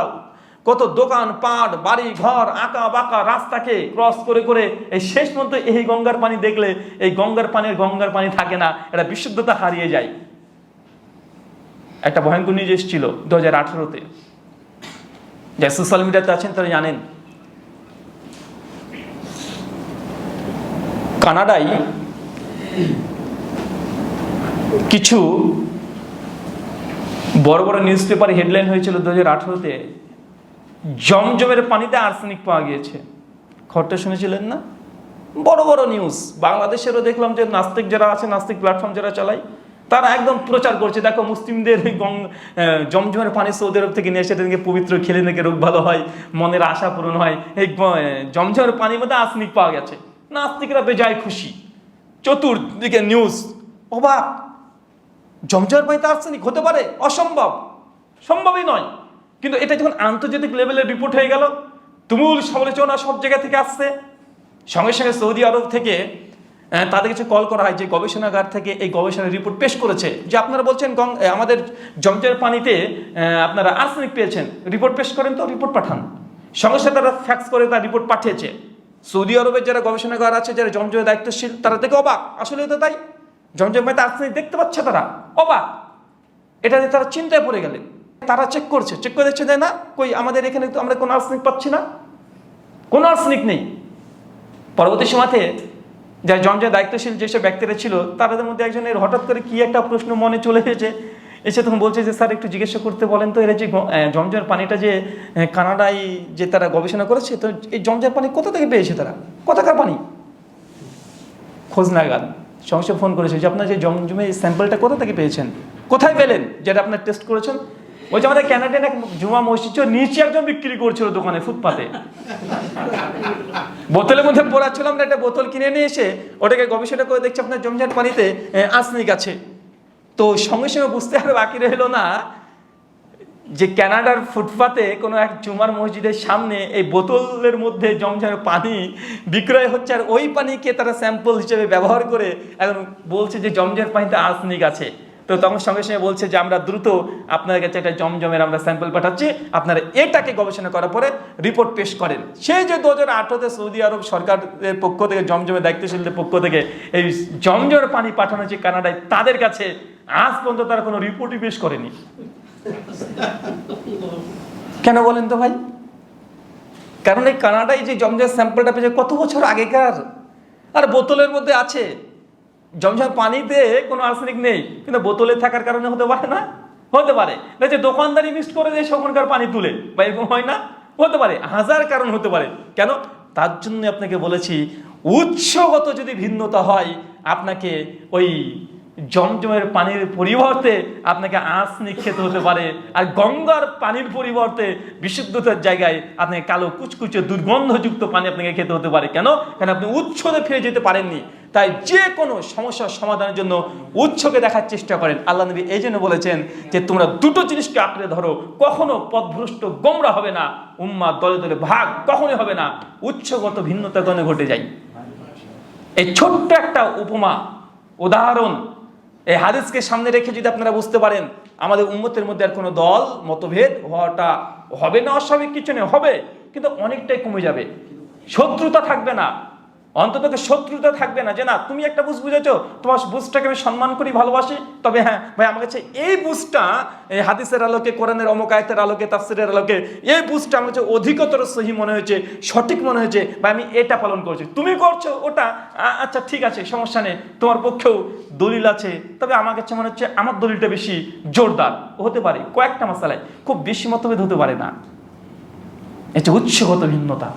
কত দোকান পাট, বাড়ি ঘর, আঁকা বাঁকা রাস্তাকে ক্রস করে করে এই শেষ মধ্যে এই গঙ্গার পানি দেখলে এই গঙ্গার পানির পানি থাকে না, এটা বিশুদ্ধতা হারিয়ে যায়। একটা ভয়ঙ্কর নিউজ এসেছিল 2018-তে, যা সোশ্যাল মিডিয়াতে আছেন তারা জানেন। কানাডায় কিছু বড় বড় নিউজ পেপারে হেডলাইন হয়েছিল 2018-তে, জমজমের পানিতে আর্সেনিক পাওয়া গিয়েছে। খবরটা শুনেছিলেন না? বড় বড় নিউজ। বাংলাদেশেরও দেখলাম যে নাস্তিক যারা আছে, নাস্তিক প্ল্যাটফর্ম যারা চালায়, তারা একদম প্রচার করছে, দেখো মুসলিমদের জমজমের পানি সৌদি আরব থেকে নিয়ে এসে এটাকে পবিত্র, খেলে নাকি রোগ ভালো হয়, মনের আশা পূরণ হয়। এই জমজমের পানির মধ্যে আর্সেনিক পাওয়া গেছে। নাস্তিকরা বেজায় খুশি, চতুর্দিকে নিউজ, অবাক, জমজমের পানিতে আর্সেনিক হতে পারে? অসম্ভব, সম্ভবই নয়। কিন্তু এটা যখন আন্তর্জাতিক লেভেলের রিপোর্ট হয়ে গেল, তুমুল সমালোচনা সব জায়গা থেকে আসছে। সঙ্গে সঙ্গে সৌদি আরব থেকে তাদের কাছে কল করা হয়, যে গবেষণাগার থেকে এই গবেষণার রিপোর্ট পেশ করেছে, যে আপনারা বলছেন আমাদের জমজমের পানিতে আপনারা আর্সেনিক পেয়েছেন, রিপোর্ট পেশ করেন, তো রিপোর্ট পাঠান। সঙ্গে সঙ্গে তারা ফ্যাক্স করে তার রিপোর্ট পাঠিয়েছে। সৌদি আরবের যারা গবেষণাগার আছে, যারা জমজমের দায়িত্বশীল, তারা দেখে অবাক, আসলে তো তাই, জমজমের পানিতে আর্সেনিক দেখতে পাচ্ছে, তারা অবাক, এটা তারা চিন্তায় পড়ে গেলেন। তারা চেক করছে, চেক করে দেখছে যে না, কই আমাদের এখানে তো আমরা কোনো আর্সেনিক পাচ্ছি না, কোনো আর্সেনিক নেই। পরবর্তী সময়তে যারা জমজমের দায়িত্বশীল যেসব ব্যক্তিরা ছিল, তাদের মধ্যে একজনের হঠাৎ করে কি একটা প্রশ্ন মনে চলে এসেছে, এসে তখন বলছে যে স্যার একটু জিজ্ঞাসা করতে বলেন তো, এরা যে জমজমের পানিটা যে কানাডায় যে তারা গবেষণা করেছে, তো এই জমজমের পানি কোথা থেকে পেয়েছে তারা, কোথাকার পানি? খোঁজ নাগাদ সঙ্গে ফোন করেছে যে আপনার যে জমজমের স্যাম্পলটা কোথা থেকে পেয়েছেন, কোথায় পেলেন, যেটা আপনার টেস্ট করেছেন? ওই যে আমাদের ক্যানাডিয়ান এক জুমা মসজিদ নিচে একজন বিক্রি করছিল দোকানে, ফুটপাতে, বোতলের মধ্যে পড়াচ্ছিল। আমরা একটা বোতল কিনে নিয়ে এসে ওটাকে গবেষণা করে দেখছি আপনার জমজমের পানিতে আর্সেনিক আছে। তো সঙ্গে সঙ্গে বুঝতে আর বাকি রইল না যে কানাডার ফুটপাতে কোনো এক জুমার মসজিদের সামনে এই বোতলের মধ্যে জমজমের পানি বিক্রয় হচ্ছে, আর ওই পানিকে তারা স্যাম্পল হিসেবে ব্যবহার করে এখন বলছে যে জমজমের পানিতে আর্সেনিক আছে। তো তখন সঙ্গে সঙ্গে বলছে যে আমরা দ্রুত আপনার কাছে একটা জমজমের আমরা স্যাম্পল পাঠাচ্ছি, আপনারা এটাকে গবেষণা করার পরে রিপোর্ট পেশ করেন। সেই যে 2018-তে সৌদি আরব সরকারের পক্ষ থেকে, জমজমের দায়িত্বশীলদের পক্ষ থেকে এই জমজমের পানি পাঠানো হচ্ছে কানাডায়, তাদের কাছে আজ পর্যন্ত তারা কোনো রিপোর্টই পেশ করেনি। কেন বলেন তো ভাই? কারণ এই কানাডায় যে জমজমের স্যাম্পলটা পেয়েছে কত বছর আগেকার, আর বোতলের মধ্যে আছে। জমজম পানিতে কোনো আর্সেনিক নেই, কিন্তু বোতলে থাকার কারণে হতে পারে না? হতে পারে। যে দোকানদারি মিক্স করে দিয়ে সেখানকার পানি তুলে, বা এরকম হয় না? হতে পারে, হাজার কারণ হতে পারে। কেন? তার জন্য আপনাকে বলেছি উৎসগত যদি ভিন্নতা হয়, আপনাকে ওই জমজমের পানির পরিবর্তে আপনাকে আর্সেনিক খেতে হতে পারে, আর গঙ্গার পানির পরিবর্তে বিশুদ্ধতার জায়গায় আপনাকে কালো কুচকুচে দুর্গন্ধযুক্ত পানি আপনাকে খেতে হতে পারে। কেন? কারণ আপনি উৎসতে ফিরে যেতে পারেননি। তাই যে কোনো সমস্যার সমাধানের জন্য উৎসকে দেখার চেষ্টা করেন। আল্লাহ নবী এই জন্য বলেছেন যে তোমরা দুটো জিনিসকে আঁকড়ে ধরো, কখনো পথভ্রষ্ট গোমরা হবে না, উম্মাহ দলে দলে ভাগ কখনোই হবে না, উৎসগত ভিন্নতা কেন ঘটে যায়। এই ছোট্ট একটা উপমা, উদাহরণ, এই হাদিসকে সামনে রেখে যদি আপনারা বুঝতে পারেন আমাদের উম্মতের মধ্যে আর কোনো দল মতভেদ হওয়াটা হবে না, অস্বাভাবিক কিছু নেই, হবে, কিন্তু অনেকটাই কমে যাবে। শত্রুতা থাকবে না, অন্তত শত্রুতা থাকবে না যে না তুমি একটা বুঝ বুঝেছো, তোমার বুঝটাকে আমি সম্মান করি, ভালোবাসি, তবে হ্যাঁ ভাই আমার কাছে এই বুঝটা এই হাদিসের আলোকে, কোরআনের অমুক আয়াতের আলোকে, তাফসীরের আলোকে এই বুঝটা আমার কাছে অধিকতর সহি মনে হয়েছে, সঠিক মনে হয়েছে, বা আমি এটা পালন করছি, তুমি করছো ওটা, আচ্ছা ঠিক আছে, সমস্যা নেই, তোমার পক্ষেও দলিল আছে, তবে আমার কাছে মনে হচ্ছে আমার দলিলটা বেশি জোরদার হতে পারে। কয়েকটা মাসালায় খুব বেশি মতভেদ হতে পারে না। এটা উৎসগত ভিন্নতা,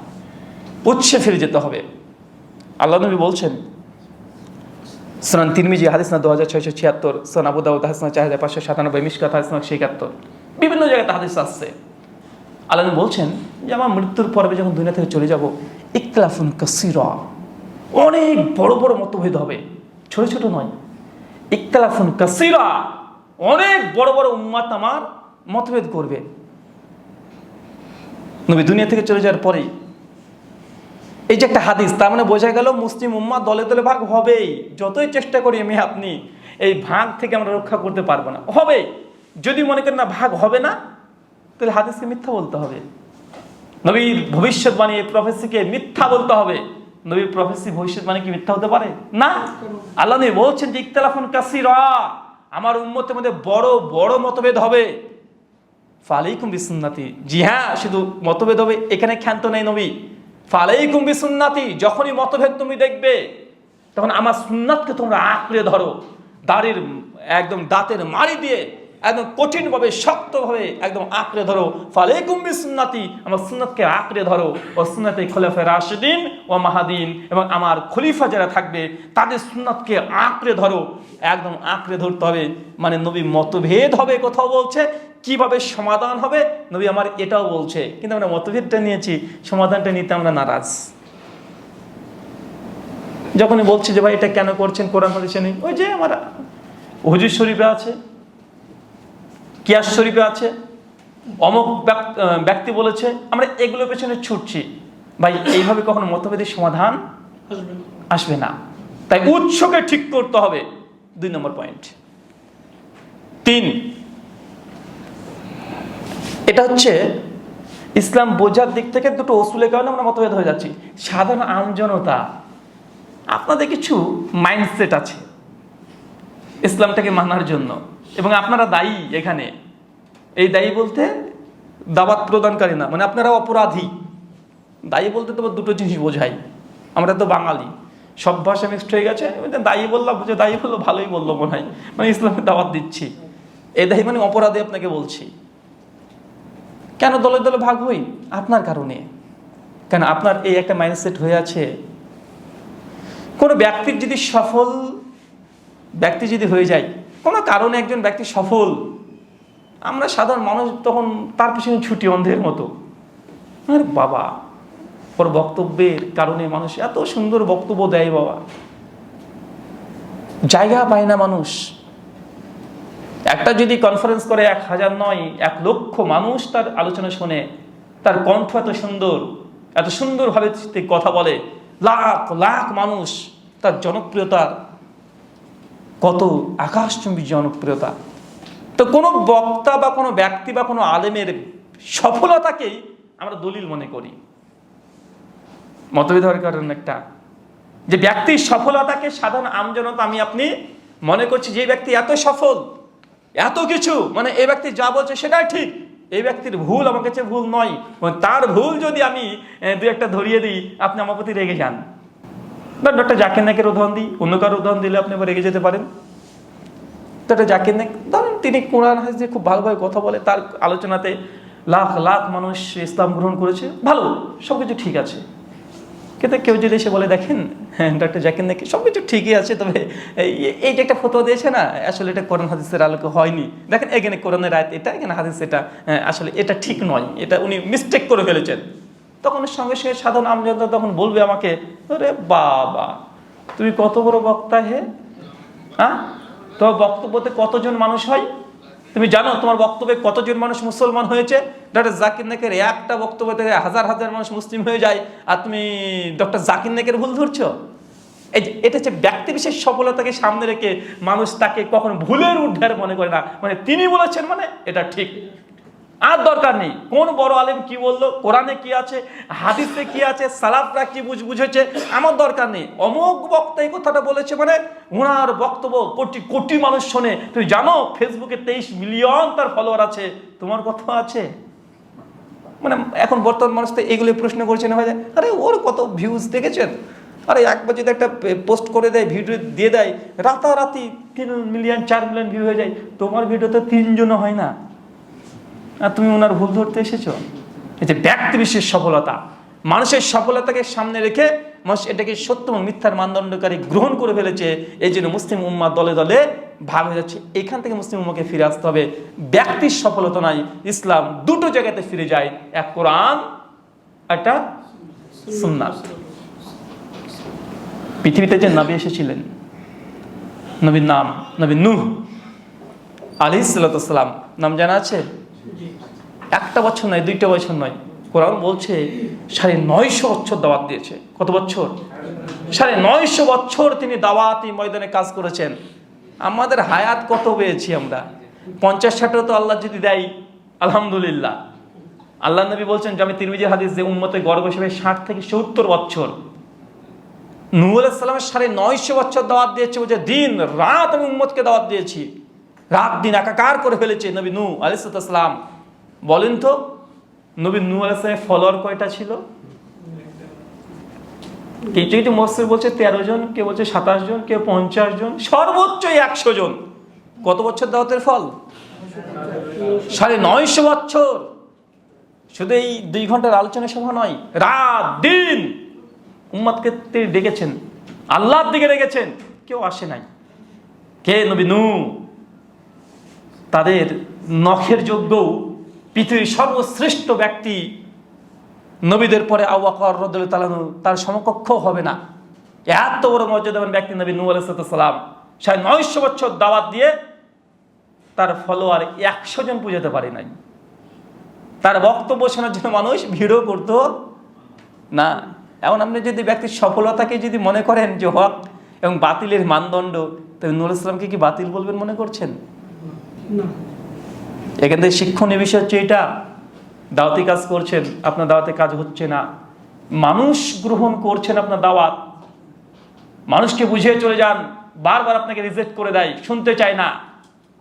উৎসে ফিরে যেতে হবে। আল্লাহ নবী বলছেন, সুনান তিরমিজি হাদিস না 2676, সুনান আবু দাউদ হাদিস না 4597, মিশকাত হাদিস না 71, বিভিন্ন জায়গাতে হাদিস আসছে। আল্লাহ নবী বলছেন যে আমার মৃত্যুর পরে যখন দুনিয়া থেকে চলে যাব, ইখতিলাফুন কাসীরা, অনেক বড় বড় মতভেদ হবে, ছোট ছোট নয়। ইখতিলাফুন কাসীরা, অনেক বড় বড় উম্মাত আমার মতভেদ করবে। নবী দুনিয়া থেকে চলে যাওয়ার পরেই এই যে একটা হাদিস, তার মানে বোঝা গেল মুসলিম উম্মাহ দলে দলে ভাগ হবেই। যতই চেষ্টা করি আমি আপনি এই ভাগ থেকে আমরা রক্ষা করতে পারবো না, হবে। যদি মনে করেন না ভাগ হবে না, তাহলে হাদিসকে মিথ্যা বলতে হবে, নবীর ভবিষ্যৎবাণী প্রফেসিকে মিথ্যা বলতে হবে। নবীর প্রফেসি ভবিষ্যৎবাণী কি মিথ্যা হতে পারে? না। আল্লাহ নবী বলছেন যে ইখতিলাফুন কাসীরা, আমার উম্মতের মধ্যে বড় বড় মতভেদ হবে, ফালাইকুম বিসুন্নতি, জি হ্যাঁ শুধু মতভেদ হবে এখানে ক্ষান্ত নেই নবী, ফালাইকুম বিসুন্নতি, যখনই মতভেদ তুমি দেখবে তখন আমার সুন্নাতকে তোমরা আঁকড়ে ধরো, দাড়ির একদম দাঁতের মাড়ি দিয়ে একদম কঠিনভাবে শক্তভাবে একদম আঁকড়ে ধরো, ফালাইকুম বিসুন্নতি, আমার সুন্নাতকে আঁকড়ে ধরো, ও সুন্নতে খোলাফায়ে রাশিদিন ও মাহাদিন, এবং আমার খলিফা যারা থাকবে তাদের সুন্নাতকে আঁকড়ে ধরো, একদম আঁকড়ে ধরতে হবে। মানে নবী মতভেদ হবে কোথাও বলছে, কিভাবে সমাধান হবে নবী আমার এটাও বলছে, কিন্তু আমরা মতভেদটা নিয়েছি, সমাধানটা নিতে আমরা নারাজ। যখনই বলছি যে ভাই এটা কেন করছেন, কোরআন হাদিসে নেই, ওই যে আমার হুজুর শরীফে আছে, কিয়াস শরীফে আছে, অমুক ব্যক্তি বলেছে, আমরা এগুলোর পেছনে ছুটছি। ভাই এইভাবে কখনো মতভেদের সমাধান আসবে না। তাই উৎসকে ঠিক করতে হবে, 2 নম্বর পয়েন্ট। 3, এটা হচ্ছে ইসলাম বোঝার দিক থেকে দুটো অসুলের কারণে আমরা মতভেদ হয়ে যাচ্ছি। সাধারণ আমজনতা, আপনাদের কিছু মাইন্ডসেট আছে ইসলামটাকে মানার জন্য, এবং আপনারা দায়ী এখানে। এই দায়ী বলতে দাওয়াত প্রদানকারী না, মানে আপনারা অপরাধী। দায়ী বলতে তো দুটো জিনিস বোঝাই, আমরা তো বাঙালি, সব ভাষা মিক্সড হয়ে গেছে, দায়ী বললাম, বুঝে দায়ী বললো ভালোই বললো মনে হয়, মানে ইসলামের দাওয়াত দিচ্ছি। এই দায়ী মানে অপরাধী আপনাকে বলছি। কেন দলে দলে ভাগ হই? আপনার কারণে। কেন? আপনার এই একটা মাইন্ডসেট হয়ে আছে, কোনো ব্যক্তির যদি সফল ব্যক্তি যদি হয়ে যায়, কোনো কারণে একজন ব্যক্তি সফল, আমরা সাধারণ মানুষ তখন তার পিছনে ছুটি অন্ধের মতো। আরে বাবা, ওর বক্তব্যের কারণে মানুষ এত সুন্দর বক্তব্য দেয়, বাবা জায়গা পায় না মানুষ। একটা যদি কনফারেন্স করে 1000 নয় 1 লক্ষ মানুষ তার আলোচনা শোনে, তার কণ্ঠ এত সুন্দরভাবে কথা বলে, লাখ লাখ মানুষ, তার জনপ্রিয়তার কত আকাশচুম্বী জনপ্রিয়তা। তো কোনো বক্তা বা কোনো ব্যক্তি বা কোনো আলেমের সফলতাকেই আমরা দলিল মনে করি। মতভেদ হওয়ার কারণ একটা, যে ব্যক্তির সফলতাকে সাধারণ আমজনতা আমি আপনি মনে করছি যে ব্যক্তি এত সফল, এত কিছু, মানে এই ব্যক্তি যা বলছে সেটাই ঠিক, এই ব্যক্তির ভুল আমার কাছে ভুল নয়। তার ভুল যদি আমি 2-1টা ধরিয়ে দিই, আপনি আমার প্রতি রেগে যান। ডক্টর জাকির নায়েকের উদাহরণ দিই, অন্য কারো উদাহরণ দিলে আপনি আবার রেগে যেতে পারেন। ডক্টর জাকির নায়েক ধরেন, তিনি কোরআন হাদিস দিয়ে খুব ভালোভাবে কথা বলে, তার আলোচনাতে লাখ লাখ মানুষ ইসলাম গ্রহণ করেছে, ভালো, সবকিছু ঠিক আছে। কিন্তু কেউ যদি এসে বলে দেখেন হ্যাঁ ডক্টর জাকির নাকি সব কিছু ঠিকই আছে, তবে এই যে একটা ফতোয়া দিয়েছে না, আসলে এটা কোরআন হাদিসের আলোকে হয়নি, দেখেন এখানে কোরআনের আয়াত এটা, এখানে হাদিস এটা, আসলে এটা ঠিক নয়, এটা উনি মিস্টেক করে ফেলেছেন। তখন সঙ্গে সঙ্গে সাধারণ আমজনতা তখন বলবে আমাকে, আরে বাবা তুমি কত বড় বক্তা হে, হ্যাঁ তোমার বক্তব্যতে কতজন মানুষ হয়, তুমি জানো তোমার বক্তব্যে কতজন মানুষ মুসলমান হয়েছে? ডক্টর জাকির নাকের একটা বক্তব্য থেকে হাজার হাজার মানুষ মুসলিম হয়ে যায়, আর তুমি ডক্টর জাকির নাকের ভুল ধরছো। এই যে এটা হচ্ছে ব্যক্তি বিশেষ সফলতাকে সামনে রেখে মানুষ তাকে কখনো ভুলের উদ্ধার মনে করে না, মানে তিনি বলেছেন মানে এটা ঠিক, আর দরকার নেই কোন বড় আলেম কি বললো, কোরআনে কি আছে, হাদিসে কি আছে, সালাফরা কি বুঝেছে, আমার দরকার নেই। অমুক বক্তা এই কথাটা বলেছে মানে ওনার বক্তব্য কোটি কোটি মানুষ শোনে। তুমি জানো ফেসবুকে 23 মিলিয়ন তার ফলোয়ার আছে, তোমার কথা আছে? মানে এখন বর্তমান মানুষ তো এগুলো প্রশ্ন করছে না, ভাই আরে ওর কত ভিউজ দেখেছেন, আরে একবার যদি একটা পোস্ট করে দেয়, ভিডিও দিয়ে দেয়, রাতারাতি 3 মিলিয়ন 4 মিলিয়ন ভিউ হয়ে যায়, তোমার ভিডিও তো 3 জনও হয় না, আর তুমি ওনার ভুল ধরতে এসেছো। এই যে ব্যক্তি বিশেষ সফলতা, মানুষের সফলতাকে সামনে রেখে মানুষ এটাকে সত্য এবং মিথ্যার মানদণ্ডকারী গ্রহণ করে ফেলেছে। এই জন্য মুসলিম উম্মাহ দলে দলে ভাগ হয়ে যাচ্ছে। এখান থেকে মুসলিম উম্মাহকে ফিরে আসতে হবে। ব্যক্তির সফলতা নাই, ইসলাম দুটো জায়গাতে ফিরে যায়, এক কোরআন, একটা সুন্নাত। পৃথিবীতে যে নবী এসেছিলেন, নবীর নাম নবী নূহ আলাইহিস সালাম, নাম জানা আছে? একটা বছর নয়, 2টা বছর নয়, কোরআন বলছে 950 বছর দাওয়াত দিয়েছে। কত বছর? 950 বছর তিনি দাওয়াতি ময়দানে কাজ করেছেন। আমাদের হায়াত কত পেয়েছি আমরা? 50-60 তো আল্লাহ যদি দেয় আলহামদুলিল্লাহ। আল্লাহ নবী বলছেন, যে আমি তিরমিজির হাদিস, যে উম্মতের গর্ব হিসেবে 60 থেকে 70 বছর। নূহ আলাইহিস সালামের 950 বছর দাওয়াত দিয়েছে, বলছে দিন রাত আমি উম্মতকে দাওয়াত দিয়েছি, রাত দিন একাকার করে ফেলেছে নবী নূহ আলাইহিস সালাম। বলেন তো নবী নূহ আলাইহিস সালামের ফলোয়ার কয়টা ছিল? কিছু মুফাসসির বলছে 13 জন, কেউ বলছে 27 জন, কেউ 50 জন, সর্বোচ্চ 100 জন। কত বছর দাওয়াতের ফল? 950 বছর। শুধু এই 2 ঘন্টার আলোচনা সভা নয়, রাত দিন উম্মতকে তিনি ডেকেছেন, আল্লাহর দিকে ডেকেছেন, কেউ আসে নাই। কে? নবী নূহ। তাদের নখের যোগ্য পৃথিবীর সর্বশ্রেষ্ঠ ব্যক্তি নবীদের পরে আবু বকর রাদিয়াল্লাহু তাআলা তার সমকক্ষ হবে না, এত বড় মর্যাদাবান ব্যক্তি নবী নূহ আলাইহিস সালাম। 950 বছর দাওয়াত দিয়ে তার ফলোয়ার 100 জন পৌঁছাতে পারে নাই। তার বক্তব্য শোনার জন্য মানুষ ভিড়ও করতো না। এখন আপনি যদি ব্যক্তির সফলতাকে যদি মনে করেন যে হক এবং বাতিলের মানদণ্ড, তবে নূহ আলাইহিস সালামকে কি বাতিল বলবেন মনে করছেন? না। এখান থেকে শিক্ষণীয় বিষয় হচ্ছে এটা, দাওয়াতি কাজ করছেন, আপনার দাওয়াতে কাজ হচ্ছে না, মানুষ গ্রহণ করছেন আপনার দাওয়াত, মানুষকে বুঝিয়ে চলে যান, বারবার আপনাকে রিজেক্ট করে দেয়, শুনতে চায় না,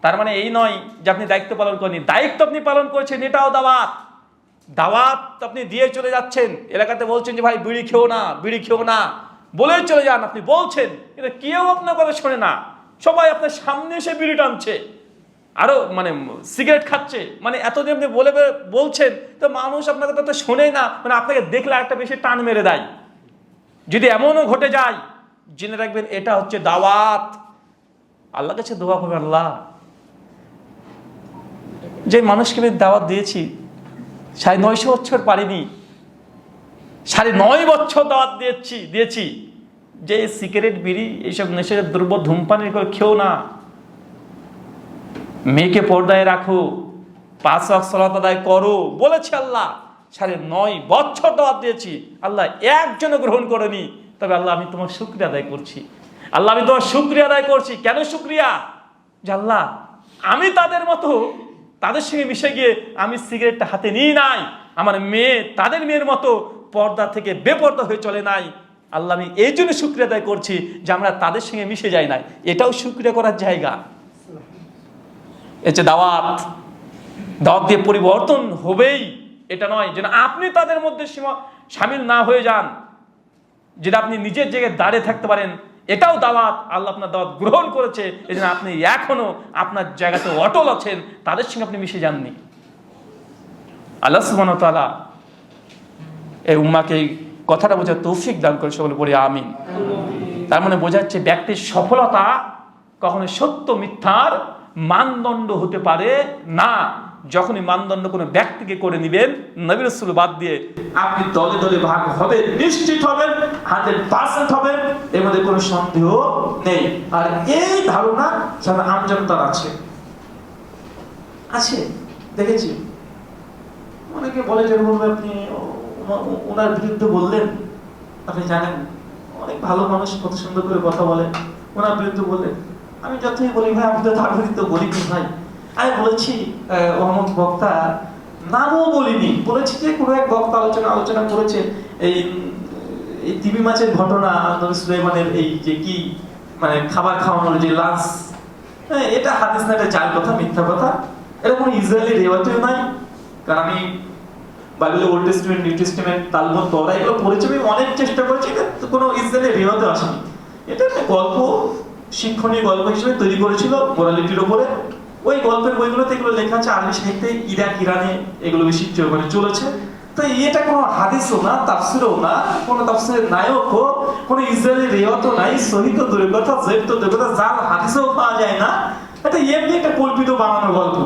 তার মানে এই নয় যে আপনি দায়িত্ব পালন করেনি। দায়িত্ব আপনি পালন করছেন, এটাও দাওয়াত। দাওয়াত আপনি দিয়ে চলে যাচ্ছেন, এলাকাতে বলছেন যে ভাই বিড়ি খেও না, বিড়ি খেও না, বলে চলে যান, আপনি বলছেন, কিন্তু কেউ আপনার কথা শোনে না, সবাই আপনার সামনে এসে বিড়ি টানছে, আরো মানে সিগারেট খাচ্ছে, মানে এতদিন আপনি বলছেন, তো মানুষ আপনার কথা তো শোনেই না, মানে আপনাকে দেখলে একটা বেশি টান মেরে দেয়। যদি এমনও ঘটে যায়, জেনে রাখবেন এটা হচ্ছে দাওয়াত। আল্লাহর কাছে দোয়া করবেন, আল্লাহ যে মানুষকে আমি দাওয়াত দিয়েছি 950 বছর পারিনি, 9.5 বছর দাওয়াত দিয়েছি যে সিগারেট বিড়ি এইসব নেশার দ্রব্য ধূমপানের করে খেও না, মেয়েকে পর্দায় রাখো, 5 ওয়াক্ত সালাত আদায় করো, বলেছি আল্লাহ। 9.5 বছর দাওয়াত দিয়েছি, আল্লাহ একজনও গ্রহণ করেনি। তবে আল্লাহ আমি তোমার শুকরিয়া আদায় করছি, আল্লাহ আমি তোমার শুকরিয়া আদায় করছি। কেন শুকরিয়া? যে আল্লাহ আমি তাদের মতো, তাদের সঙ্গে মিশে গিয়ে আমি সিগারেটটা হাতে নিই নাই, আমার মেয়ে তাদের মেয়ের মতো পর্দা থেকে বেপর্দা হয়ে চলে নাই। আল্লাহ আমি এই জন্য শুকরিয়া আদায় করছি যে আমরা তাদের সঙ্গে মিশে যাই নাই। এটাও শুকরিয়া করার জায়গা। এতে দাওয়াত দিয়ে পরিবর্তন হবেই, এটা নয় যেন আপনি তাদের মধ্যে শামিল না হয়ে যান, যেটা আপনি নিজের জায়গায় দাঁড়িয়ে থাকতে পারেন, এটাও দাওয়াত। আল্লাহ আপনার দাওয়াত গ্রহণ করেছে, এই জন্য আপনি এখনো আপনার জায়গাতে অটল আছেন, তাদের সঙ্গে আপনি মিশে যাননি। আল্লাহ সুবহানাহু ওয়া তাআলা এই উম্মাহকে কথাটা বোঝার তৌফিক দান করে সকলে বলি আমিন। তার মানে বোঝাচ্ছে ব্যক্তির সফলতা কখনো সত্য মিথ্যার মানদণ্ড হতে পারে না। যখনই মানদণ্ড কোনো ব্যক্তিকে করে নিবেন নবী রাসূল বাদ দিয়ে, আপনি দলে দলে ভাগ হবেন, নিশ্চিত হবেন, 100% হবেন, এর মধ্যে কোনো সন্দেহ নেই। আর এই ধারণা সারা আমজনতার আছে দেখেছি। অনেকে বলে যে বলবে আপনি ওনার বিরুদ্ধে বললেন, আপনি জানেন অনেক ভালো মানুষ কত সুন্দর করে কথা বলে, ওনার বিরুদ্ধে বললেন। আমি যতই বলি ভাই আমি তো তার বিরুদ্ধে বলি কি ভাই, আমি বলেছি অমুক বক্তা, নামও বলিনি, বলেছি যে কোনো এক বক্তা আলোচনা করেছে এই টিভি মাছের ঘটনা, নবী সুলাইমানের এই যে কি মানে খাবার খাওয়ানোর যে লাঞ্চ, এটা হাদিস না, এটা জাল কথা, মিথ্যা কথা। এটা কোনো ইসরায়েলি রেওয়ায়তেও নাই। কারণ আমি বাইবেলের old testament, new testament, Talmud, তোরা এগুলো পড়েছি, আমি অনেক চেষ্টা করেছি, এটা কোনো ইসরায়েলি রেওয়ায়তে আসেনি। এটা একটা গল্প, শিক্ষণীয় গল্প হিসেবে তৈরি করেছিল মোরালিটির উপরে। ওই গল্পের বইগুলোতে এগুলো লেখা আছে, আরবি সাহিত্যে ইরানে এগুলো বেশি মানে চলেছে। তো এটা কোনো হাদিসও না, তাফসিরও না, কোনো তাফসিরের নায়কও, কোনো ইসরায়েলি রেওয়াতও নাই, সহিহ তো দূরের কথা, যায়েফ তো দূরের কথা, জাল হাদিসেও পাওয়া যায় না। এটা এমনি একটা কল্পিত বানানোর গল্প।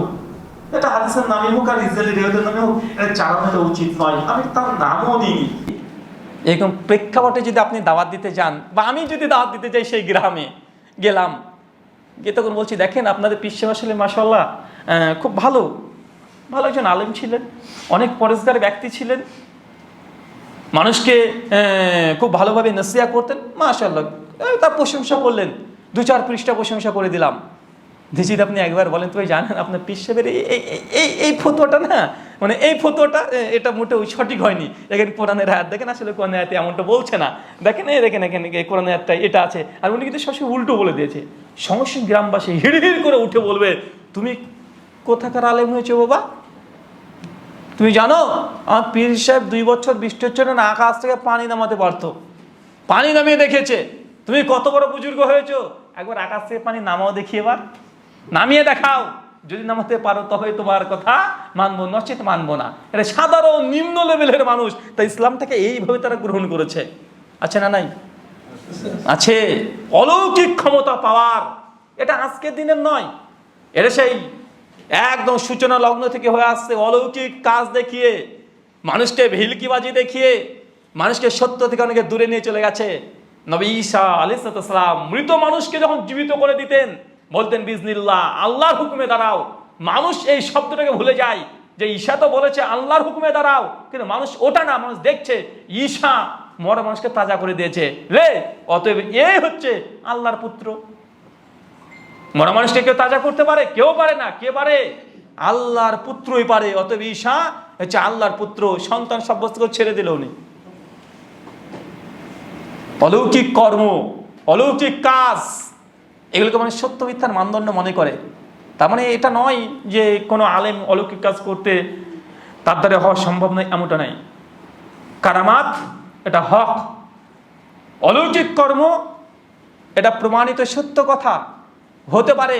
এটা হাদিসের নামে হোক আর ইসরায়েলি রেওয়াতের নামে হোক, এটা চালানো উচিত নয়। আমি তার নামও দিইনি। এরকম প্রেক্ষাপটে যদি আপনি দাওয়াত দিতে যান, বা আমি যদি দাওয়াত দিতে যাই, সেই গ্রামে গেলাম, গিয়ে তখন বলছি দেখেন আপনাদের পীর সাহেব আসলে মাশাআল্লাহ খুব ভালো একজন আলেম ছিলেন, অনেক পরেশগার ব্যক্তি ছিলেন, মানুষকে খুব ভালোভাবে নসিহত করতেন, মাশাআল্লাহ। তার প্রশংসা করলেন, 2-4 পৃষ্ঠা প্রশংসা করে দিলাম। দিজিদ আপনি একবার বলেন তো জানেন আপনার পীর সাহেবের এই ফতোয়াটা না, মানে এই ফতোয়াটা এটা মোটেও সঠিক হয়নি। দেখেন কোরআনের আয়াত দেখেন, আসলে কোরআনের আয়াতে এমনটা বলছে না, দেখেন দেখেন এখানে কোরআনের আয়াতটা এটা আছে, আর উনি কিন্তু সবসময় উল্টো বলে দিয়েছে। সমস্ত গ্রামবাসী হিড় করে উঠে বলবে, তুমি কোথাকার আলেম হয়েছে বাবা? তুমি জানো আমার পীর সাহেব 2 বছর বৃষ্টি হচ্ছে না, আকাশ থেকে পানি নামাতে পারতো, পানি নামিয়ে দেখেছে। তুমি কত বড় বুজুর্গ হয়েছো, একবার আকাশ থেকে পানি নামাও দেখি, এবার নামিয়ে দেখাও, যদি নামাতে পারো তবে তোমার কথা মানবো, নচেত মানবো না। এটা সাধারণ নিম্ন লেভেলের মানুষ, তাই ইসলামটাকে এইভাবে তারা গ্রহণ করেছে। আছে না নাই? আছে। অলৌকিক ক্ষমতা পাওয়ার, এটা আজকের দিনের নয়, এটা সেই একদম সূচনা লগ্ন থেকে হয়ে আসছে। অলৌকিক কাজ দেখিয়ে, মানুষকে ভিলকিবাজি দেখিয়ে, মানুষকে সত্য থেকে অনেকে দূরে নিয়ে চলে গেছে। নবী ঈসা আলাইহিস সালাম মৃত মানুষকে যখন জীবিত করে দিতেন, বলতেন বিজনিল্লাহ, আল্লাহর হুকুমে দাঁড়াও। মানুষ এই শব্দটাকে ভুলে যায় যে ঈসা তো বলেছে আল্লাহর হুকুমে দাঁড়াও, কিন্তু মানুষ ওটা না, মানুষ দেখছে ঈসা মরা মানুষকে তাজা করে দিয়েছে, রে অতএব এই হচ্ছে আল্লাহর পুত্র। মরা মানুষকে কেউ তাজা করতে পারে? কেউ পারে না। কে পারে? আল্লাহর পুত্রই পারে। অতএব ঈসা হচ্ছে আল্লাহর পুত্র, সন্তান সাব্যস্ত করে ছেড়ে দিল উনি। অলৌকিক কর্ম, অলৌকিক কাজ, এগুলোকে মানে সত্য মিথ্যার মানদণ্ড মনে করে। তার মানে এটা নয় যে কোনো আলেম অলৌকিক কাজ করতে তার দ্বারা হওয়া সম্ভব নয়, এমনটা নাই। কারামাত এটা হক, অলৌকিক কর্ম এটা প্রমাণিত সত্য কথা হতে পারে।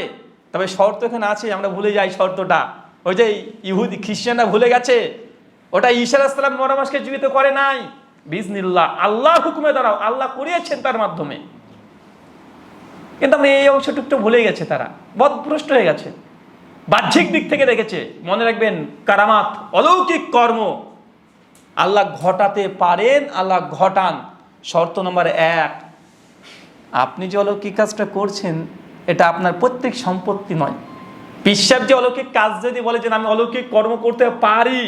তবে শর্ত এখানে আছে, আমরা ভুলে যাই শর্তটা। ওই যে ইহুদি খ্রিস্টানরা ভুলে গেছে, ওটা ঈসা আলাইহিস সালাম মরা মানুষকে জীবিত করে নাই, বিজনিল্লাহ আল্লাহর হুকুমে দাঁড়াও, আল্লাহ করিয়েছেন তার মাধ্যমে। কিন্তু আমরা এই অংশটুকু ভুলে গেছে, তারা বদভ্রষ্ট হয়ে গেছে, বাহ্যিক দিক থেকে দেখেছে। মনে রাখবেন, কারামাত অলৌকিক কর্ম আল্লাহ ঘটাতে পারেন, আল্লাহ ঘটান। শর্ত নম্বর 1, আপনি যে অলৌকিক কাজটা করছেন এটা আপনার পৈতৃক সম্পত্তি নয়। পীর সাহেব যে অলৌকিক কাজ যদি বলে যে আমি অলৌকিক কর্ম করতে পারি,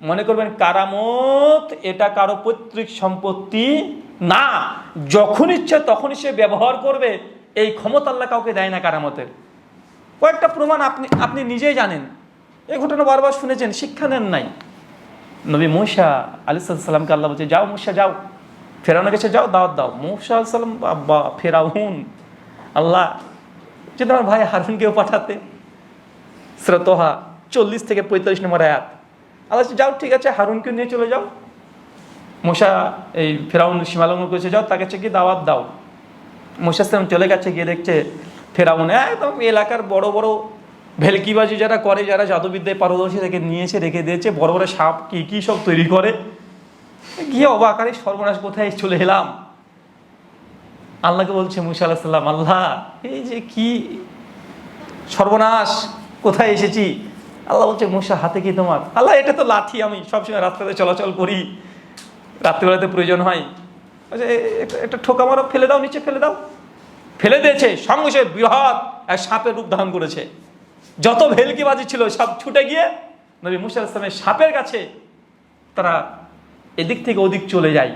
মনে করবেন কারামত এটা কারো পৈতৃক সম্পত্তি না। যখন ইচ্ছে তখনই সে ব্যবহার করবে, এই ক্ষমতা আল্লাহ কাউকে দেয় না কারামতের। কয়েকটা প্রমাণ আপনি নিজেই জানেন, এই ঘটনা বারবার শুনেছেন, শিক্ষা নেন নাই। নবী মূসা আলাইহিস সালামকে আল্লাহ বলছে, যাও মূসা যাও, ফেরাউনের কাছে যাও, দাওয়াত দাও। মূসা আলাইহিস সালাম, বাবা ফেরাউন, আল্লাহ যে তোমার ভাই হারুনকেও পাঠাতে। সূরা তোহা 40 থেকে 45 নম্বর আয়াত। আল্লাহ যাও, ঠিক আছে, হারুনকে নিয়ে চলে যাও। মূসা এই ফেরাউন সীমালঙ্ঘন করেছে, যাও তার কাছে গিয়ে দাওয়াত দাও। মূসা সালাম চলে গেছে, গিয়ে দেখছে ফেরাউন একদম এলাকার বড় বড় ভেলকিবাজি যারা করে, যারা জাদুবিদ্যায় পারদর্শী, থেকে নিয়েছে রেখে দিয়েছে, বড় বড় সাপ কি কি সব তৈরি করে। গিয়ে অবাক, আরে সর্বনাশ, কোথায় চলে এলাম। আল্লাহকে বলছে মুসা আলাইহিস সালাম, আল্লাহ এই যে কি সর্বনাশ, কোথায় এসেছি। আল্লাহ বলছে মুসা, হাতে কি তোমার? আল্লাহ, এটা তো লাঠি, আমি সবসময় রাস্তাতে চলাচল করি, রাত্রিবেলাতে প্রয়োজন হয়। একটা ঠোকা মারো, ফেলে দাও, নিচে ফেলে দাও। ফেলে দিয়েছে, সঙ্গে সে বৃহৎ এক সাপের রূপ ধারণ করেছে। যত ভেলকিবাজি ছিল সব ছুটে গিয়ে নবী মুসা আলাইহিস সালামের সাপের কাছে তারা এদিক থেকে ওদিক চলে যায়।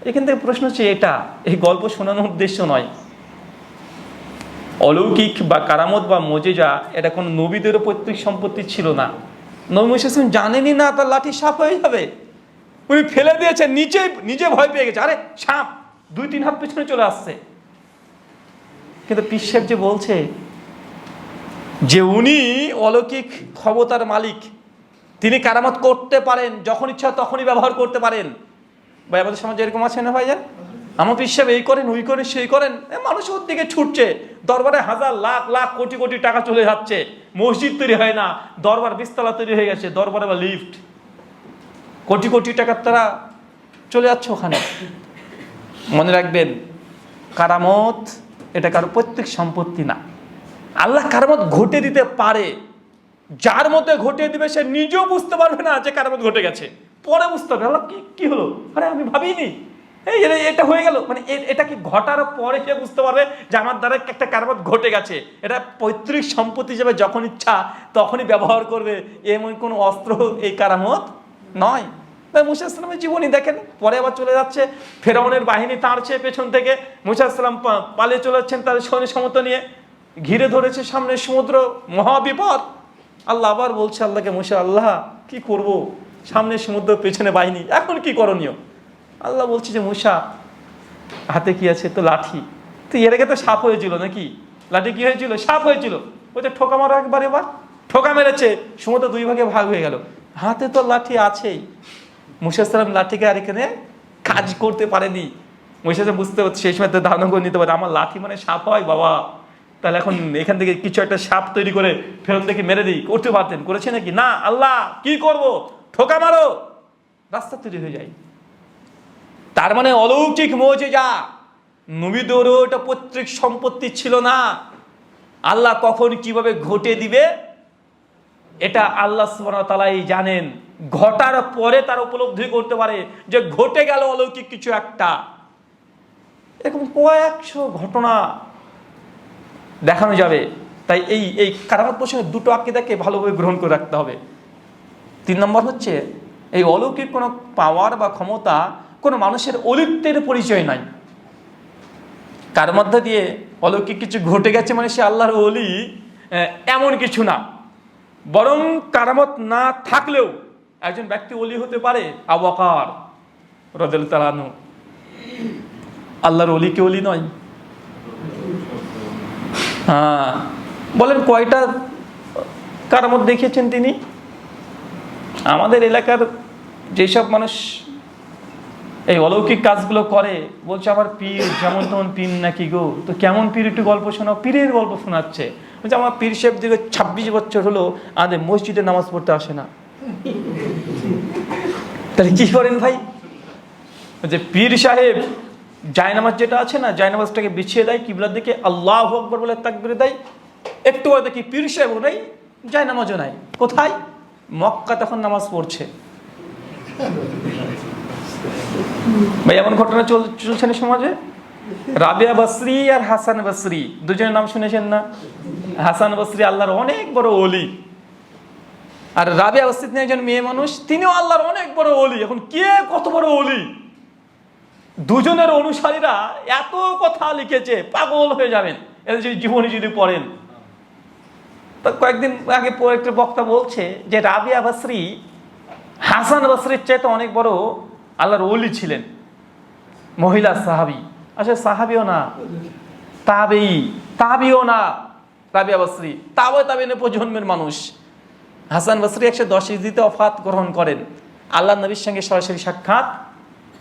এখান থেকে প্রশ্ন হচ্ছে, এটা এই গল্প শোনানোর উদ্দেশ্য নয়। অলৌকিক বা কারামত বা মজেজা এটা কোনো নবীদেরও পৈতৃক সম্পত্তি ছিল না। নবী মুসা আলাইহিস সালাম জানেনই না তার লাঠি সাপ হয়ে যাবে। উনি ফেলে দিয়েছেন, নিজে ভয় পেয়ে গেছে, আরে সাপ, 2-3 হাত পেছনে চলে আসছে। কিন্তু পীর সাহেব যে বলছে যে উনি অলৌকিক ক্ষমতার মালিক, তিনি কারামত করতে পারেন, যখন ইচ্ছা তখনই ব্যবহার করতে পারেন। ভাই, আমাদের সমাজে এরকম আছে না ভাইজান? আমার পীর সাহেব এই করেন, ওই করেন, সেই করেন, মানুষ ওর দিকে ছুটছে, দরবারে হাজার লাখ লাখ কোটি কোটি টাকা চলে যাচ্ছে, মসজিদ তৈরি হয় না, দরবার বিস্তলা তৈরি হয়ে গেছে, দরবারে বা লিফট, কোটি কোটি টাকার তারা চলে যাচ্ছে ওখানে। মনে রাখবেন, কারামত এটা কারো পৈতৃক সম্পত্তি না। আল্লাহ কারামত ঘটে দিতে পারে, যার মধ্যে ঘটিয়ে দিবে সে নিজেও বুঝতে পারবে না যে কারামত ঘটে গেছে, পরে বুঝতে হবে আল্লাহ কি হলো, আরে আমি ভাবিনি, এই এটা হয়ে গেল। মানে এটা কি ঘটার পরে সে বুঝতে পারবে যে আমার দ্বারা একটা কারামত ঘটে গেছে। এটা পৈতৃক সম্পত্তি হিসেবে যখন ইচ্ছা তখনই ব্যবহার করবে, এমন কোনো অস্ত্র এই কারামত নয়। তাই মুসা আলাইহিস সালামের জীবনী দেখেন, পরে আবার চলে যাচ্ছে, ফেরাউনের বাহিনী তাড়ছে পেছন থেকে, মুসা আলাইহিস সালাম পালিয়ে চলে যাচ্ছেন তাদের সৈন্য সামন্ত নিয়ে, ঘিরে ধরেছে সামনে সমুদ্র, মহাবিপদ। আল্লাহ আবার বলছে আল্লাহকে, মুসা, আল্লাহ কি করব, সামনে সমুদ্র, পেছনে বাহিনী, এখন কি করণীয়? আল্লাহ বলছে যে মুসা, হাতে কি আছে? তো লাঠি। তো এর আগে তো সাপ হয়েছিল নাকি? লাঠি কি হয়েছিল? সাপ হয়েছিল। বলছে ঠোকা মারো একবার, এবার ঠোকা মেরেছে, সমুদ্র 2 ভাগে ভাগ হয়ে গেল। হাতে তো লাঠি আছেই। মুসা আলাইহিস সালাম লাঠিকে আর এখানে কাজ করতে পারেনি। মুসা আলাইহিস বুঝতে পারছে, সেই সময় তো ধারণা করে নিতে পারে আমার লাঠি মানে সাপ হয় বাবা, তাহলে এখন এখান থেকে কিছু একটা সাপ তৈরি করে ফেরত থেকে মেরে দিই, করতে পারতেন, করেছে নাকি? না, আল্লাহ কি করব, ঠোকা মারো, রাস্তা তৈরি হয়ে যায়। তার মানে অলৌকিক মুজিজা, নবীদেরও এটা পৈতৃক সম্পত্তি ছিল না। আল্লাহ কখন কিভাবে ঘটে দিবে এটা আল্লাহ সুবহানাহু ওয়া তাআলাই জানেন। ঘটার পরে তার উপলব্ধি করতে পারে যে ঘটে গেল অলৌকিক কিছু একটা। এরকম কয়েকশো ঘটনা দেখানো যাবে। তাই এই কারামত প্রসঙ্গে 2টো আকীদাকে ভালোভাবে গ্রহণ করে রাখতে হবে। 3 নম্বর হচ্ছে, এই অলৌকিক কোনো পাওয়ার বা ক্ষমতা কোনো মানুষের অলিত্বের পরিচয় নয়। কার মধ্যে দিয়ে অলৌকিক কিছু ঘটে গেছে মানে সে আল্লাহর ওলি, এমন কিছু না। বরং কারামত না থাকলেও একজন ব্যক্তি ওলি হতে পারে। আবু বকর রাদিয়াল্লাহু তাআলা আনহু আল্লাহর ওলি কি ওলি নয়? হ্যাঁ, বলেন কয়টা কারামত দেখিয়েছেন তিনি? আমাদের এলাকার যেসব মানুষ এই অলৌকিক কাজগুলো করে বলছে আমার পীর যেমন তেমন পীর নাকি গো। তো কেমন পীর, একটু গল্প শোনাও। পীরের গল্প শোনাচ্ছে, বলছে আমার পীর সাহেব দীর্ঘ 26 বছর হলো আমাদের মসজিদে নামাজ পড়তে আসে না। তাহলে কি করেন ভাই? যে পীর সাহেব জায়নামাজ যেটা আছে না, জায়নামাজটাকে বিছিয়ে দেয় কিবলার দিকে, আল্লাহু আকবার বলে তাকবীর দেয়, একটু পরে দেখি পীর সাহেবও নাই, জায়নামাজও নাই। কোথায়? মক্কা তখন নামাজ পড়ছে। ভাই এমন ঘটনা চলছে না সমাজে। রাবিয়া বসরি আর হাসান বসরি, দুজনের নাম শুনেছেন না? হাসান বসরি আল্লাহর অনেক বড় ওলি, আর রাবিয়া বসরি তিনি একজন মেয়ে মানুষ, তিনিও আল্লাহর অনেক বড় ওলি। এখন কে কত বড় ওলি, দুজনের অনুসারীরা এত কথা লিখেছে, পাগল হয়ে যাবেন এদের যদি জীবনী যদি পড়েন। তো কয়েকদিন আগে একটা বক্তা বলছে যে রাবিয়া বসরি হাসান বসরির চাইতে অনেক বড় আল্লাহর ওলি ছিলেন, মহিলা সাহাবী। আসলে সাহাবীও না, তাবিও না। রাবিয়া বসরি তাবিনের প্রজন্মের মানুষ। হাসান বসরি 110 হিজরিতে ওফাত গ্রহণ করেন। আল্লাহর নবীর সঙ্গে সরাসরি সাক্ষাৎ,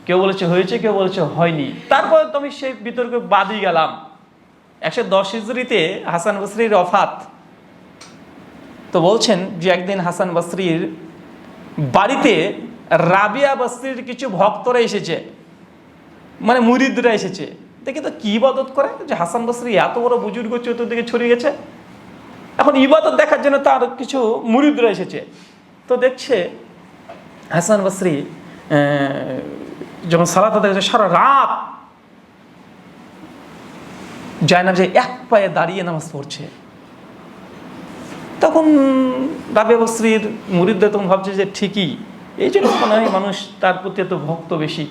কেউ বলেছে হয়েছে, কেউ বলেছে হয়নি। তারপরে তো আমি সেই বিতর্কে বাদই গেলাম। 110 হিজরিতে হাসান বসরির ওফাত। তো বলছেন যে একদিন হাসান বসরির বাড়িতে রাবিয়া বস্তির কিছু ভক্তরা এসেছে, মানে মুরিদরা এসেছে। দেখি তো কি ইবাদত করে, যে হাসান বসরি এত বড় বুজুর্গ চতুর্দিকে ছড়িয়ে গেছে, এখন ইবাদত দেখার জন্য তার কিছু মুরিদরা এসেছে। তো দেখছে হাসান বসরি যখন সালাত আদায় করছে সারা রাত জায়নামাজে এক পায়ে দাঁড়িয়ে নামাজ পড়ছে। তখন রাবিয়া বসরির মুরিদরা তখন ভাবছে যে ঠিকই, এই জন্য মনে হয় মানুষ তার প্রতি এত ভক্ত বেশি,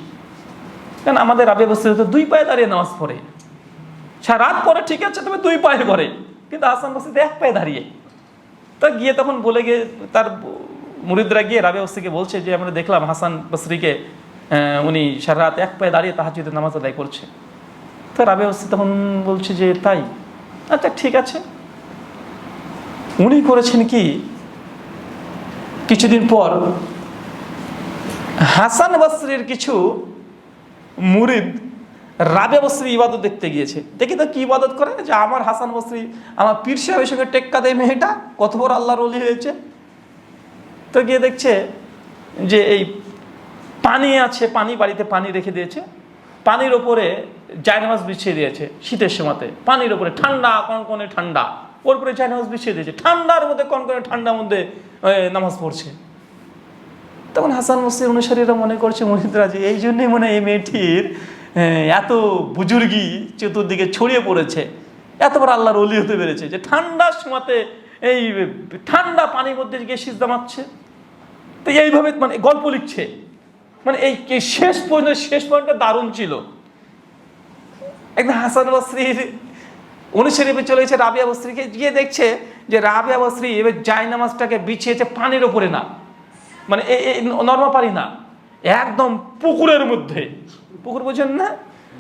কারণ আমাদের রাবিয়া বসরি তো দুই পায়ে দাঁড়িয়ে নামাজ পড়ে, সারা রাত পরে ঠিক আছে তবে দুই পায়ে করে, কিন্তু হাসান বসরি এক পায়ে দাঁড়িয়ে। তা গিয়ে তখন বলে গিয়ে তার মুরিদরা গিয়ে রাবিয়া বসরিকে বলছে যে আমরা দেখলাম হাসান বসরিকে উনি সারা রাত এক পায়ে দাঁড়িয়ে তাহাজ্জুদের নামাজ আদায় করছে। তো রাবিয়া বসরি তখন বলছে যে তাই, আচ্ছা ঠিক আছে। উনি করেছেন কি, কিছুদিন পর হাসান বসরির কিছু মুরিদ রাবিয়া বসরি ইবাদত দেখতে গিয়েছে। দেখি তো কি ইবাদত করে, যে আমার হাসান বসরি আমার পীর সাহেবের সঙ্গে টেক্কা দেয় মেয়েটা, কত বড় আল্লাহর ওলি হয়েছে। তো গিয়ে দেখছে যে এই পানি আছে, পানি বাড়িতে পানি রেখে দিয়েছে, পানির ওপরে জায়নামাজ বিছিয়ে দিয়েছে শীতের সময়তে, পানির ওপরে ঠান্ডা কনকনে ঠান্ডা, ওর উপরে জায়নামাজ বিছিয়ে দিয়েছে, ঠান্ডার মধ্যে কনকনে ঠান্ডার মধ্যে নামাজ পড়ছে। তখন হাসান বসরির অনুসারীরা মনে করছে মুরিদরা যে এই জন্যই মনে হয় এই মেয়েটির এত বুজুর্গি চতুর্দিকে ছড়িয়ে পড়েছে, এত বড় আল্লাহর ওলি হতে পেরেছে, যে ঠান্ডার সময়তে এই ঠান্ডা পানির মধ্যে গিয়ে সিজদা মারছে। তো এইভাবে মানে গল্প লিখছে, মানে এই শেষ পয়েন্টটা দারুণ ছিল। একদম হাসান বসরির অনুসারী চলে গেছে রাবিয়া বসরিকে, গিয়ে দেখছে যে রাবিয়া বসরি এবার জায়নামাজটাকে বিছিয়েছে পানির ওপরে না, মানে নরমাল পানি না, একদম পুকুরের মধ্যে। পুকুর বুঝেন না,